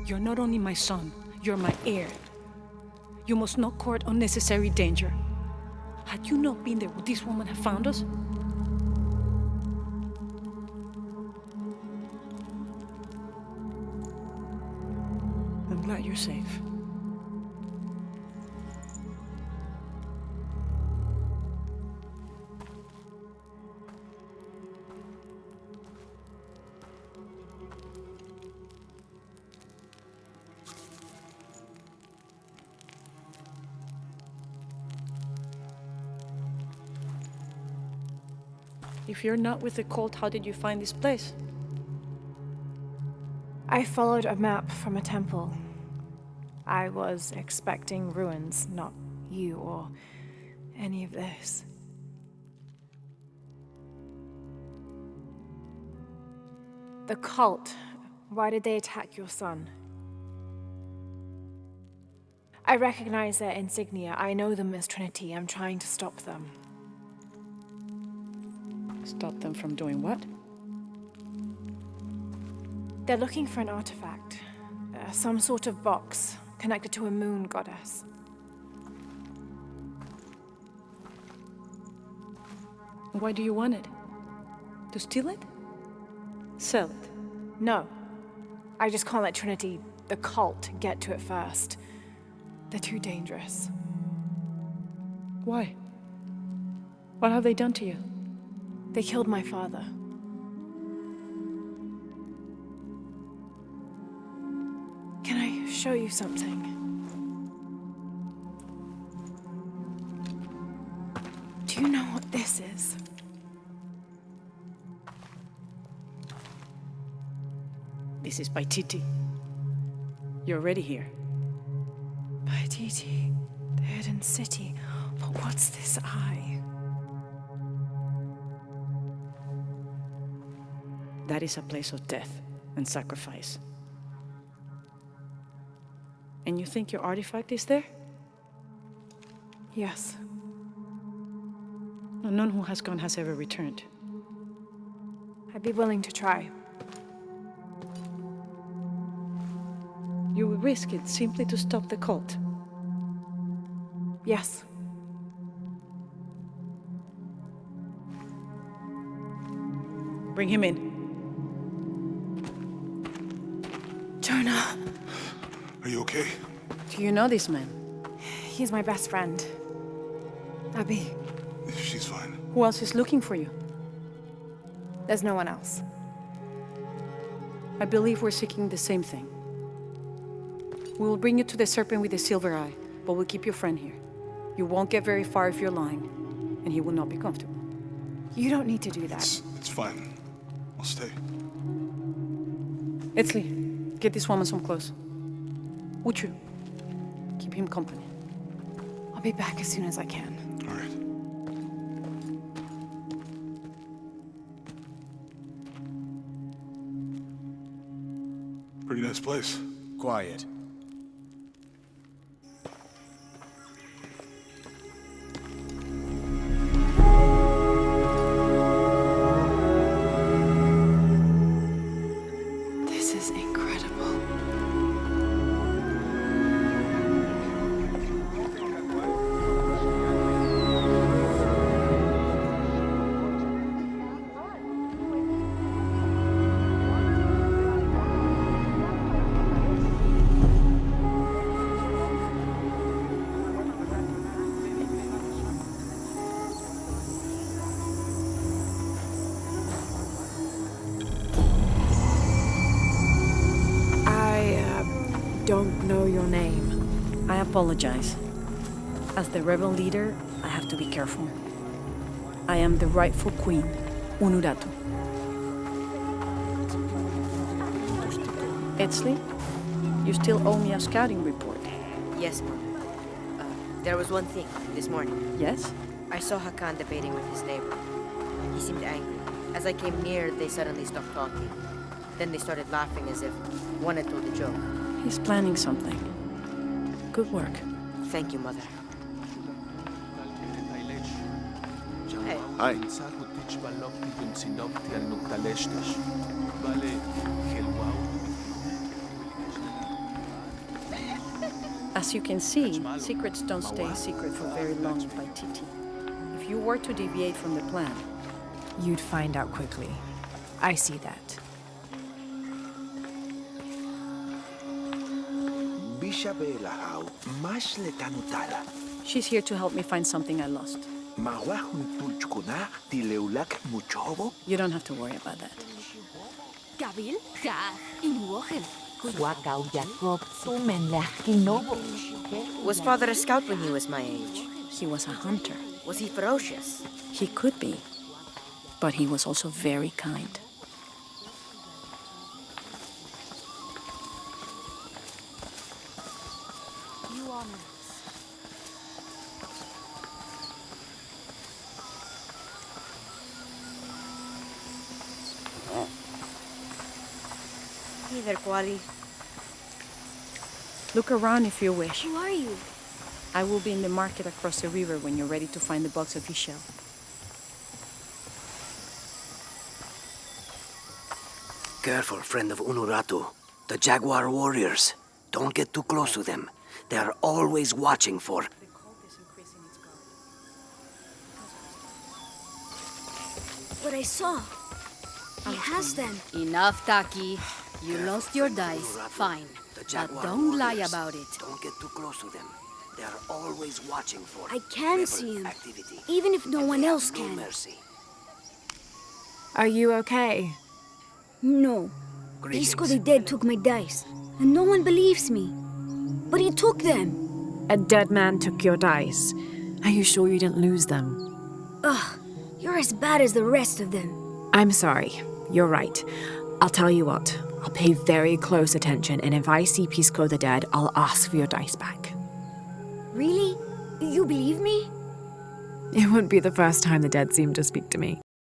[SPEAKER 3] You're not only my son, you're my heir. You must not court unnecessary danger. Had you not been there, would this woman have found us? I'm glad you're safe. If you're not with the cult, how did you find this place?
[SPEAKER 10] I followed a map from a temple. I was expecting ruins, not you or any of this. The cult, why did they attack your son? I recognize their insignia. I know them as Trinity. I'm trying to stop them.
[SPEAKER 3] Stop them from doing what?
[SPEAKER 10] They're looking for an artifact. Some sort of box
[SPEAKER 1] connected to a moon goddess.
[SPEAKER 3] Why do you want it? To steal it? Sell it?
[SPEAKER 1] No. I just can't let Trinity, the cult, get to it first. They're too dangerous.
[SPEAKER 3] Why? What have they done to you?
[SPEAKER 1] They killed my father. Can I show you something? Do you know what this is?
[SPEAKER 3] This is by Titi. You're already here.
[SPEAKER 1] By Titi, the hidden city. But what's this eye?
[SPEAKER 3] That is a place of death and sacrifice. And you think your artifact is there?
[SPEAKER 1] Yes.
[SPEAKER 3] No, none who has gone has ever returned.
[SPEAKER 1] I'd be willing to try.
[SPEAKER 3] You would risk it simply to stop the cult?
[SPEAKER 1] Yes.
[SPEAKER 3] Bring him in.
[SPEAKER 1] Jonah.
[SPEAKER 2] Are you okay?
[SPEAKER 3] Do you know this man?
[SPEAKER 1] He's my best friend. Abby.
[SPEAKER 2] She's fine.
[SPEAKER 3] Who else is looking for you?
[SPEAKER 1] There's no one else.
[SPEAKER 3] I believe we're seeking the same thing. We will bring you to the serpent with the silver eye, but we'll keep your friend here. You won't get very far if you're lying, and he will not be comfortable.
[SPEAKER 1] You don't need to do that.
[SPEAKER 2] It's fine. I'll stay.
[SPEAKER 3] Etzli, get this woman some clothes. Uchu, keep him company.
[SPEAKER 1] I'll be back as soon as I can.
[SPEAKER 2] All right. Pretty nice place.
[SPEAKER 5] Quiet.
[SPEAKER 1] This is incredible. Don't know your name.
[SPEAKER 3] I apologize. As the rebel leader, I have to be careful. I am the rightful queen, Unuratu. Etzli, you still owe me a scouting report.
[SPEAKER 11] Yes, Mother. There was one thing this morning.
[SPEAKER 3] Yes?
[SPEAKER 11] I saw Hakan debating with his neighbor. He seemed angry. As I came near, they suddenly stopped talking. Then they started laughing as if one had told a joke.
[SPEAKER 3] He's planning something. Good work.
[SPEAKER 11] Thank you, Mother. Hey.
[SPEAKER 5] Hi.
[SPEAKER 3] As you can see, secrets don't stay secret for very long by Titi. If you were to deviate from the plan,
[SPEAKER 1] you'd find out quickly. I see that.
[SPEAKER 3] She's here to help me find something I lost. You don't have to worry about that.
[SPEAKER 11] Was father a scout when he was my age?
[SPEAKER 3] He was a hunter.
[SPEAKER 11] Was he ferocious?
[SPEAKER 3] He could be, but he was also very kind.
[SPEAKER 11] Hey there, Kwali.
[SPEAKER 3] Look around if you wish.
[SPEAKER 19] Who are you?
[SPEAKER 3] I will be in the market across the river when you're ready to find the box of Ishel.
[SPEAKER 13] Careful, friend of Unuratu. The Jaguar warriors. Don't get too close to them. They are always watching for...
[SPEAKER 15] What I saw. He has them.
[SPEAKER 17] Enough, Taki. You lost your dice. Fine. But don't lie about it.
[SPEAKER 13] Don't get too close to them. They are always watching for...
[SPEAKER 15] I can see him. Even if no one else can.
[SPEAKER 13] Mercy.
[SPEAKER 10] Are you okay?
[SPEAKER 15] No. Disco the Dead took my dice. And no one believes me. But he took them.
[SPEAKER 10] A dead man took your dice. Are you sure you didn't lose them?
[SPEAKER 15] Ugh. You're as bad as the rest of them.
[SPEAKER 10] I'm sorry. You're right. I'll tell you what. I'll pay very close attention, and if I see Pisco the Dead, I'll ask for your dice back.
[SPEAKER 15] Really? You believe me?
[SPEAKER 10] It wouldn't be the first time the dead seemed to speak to me.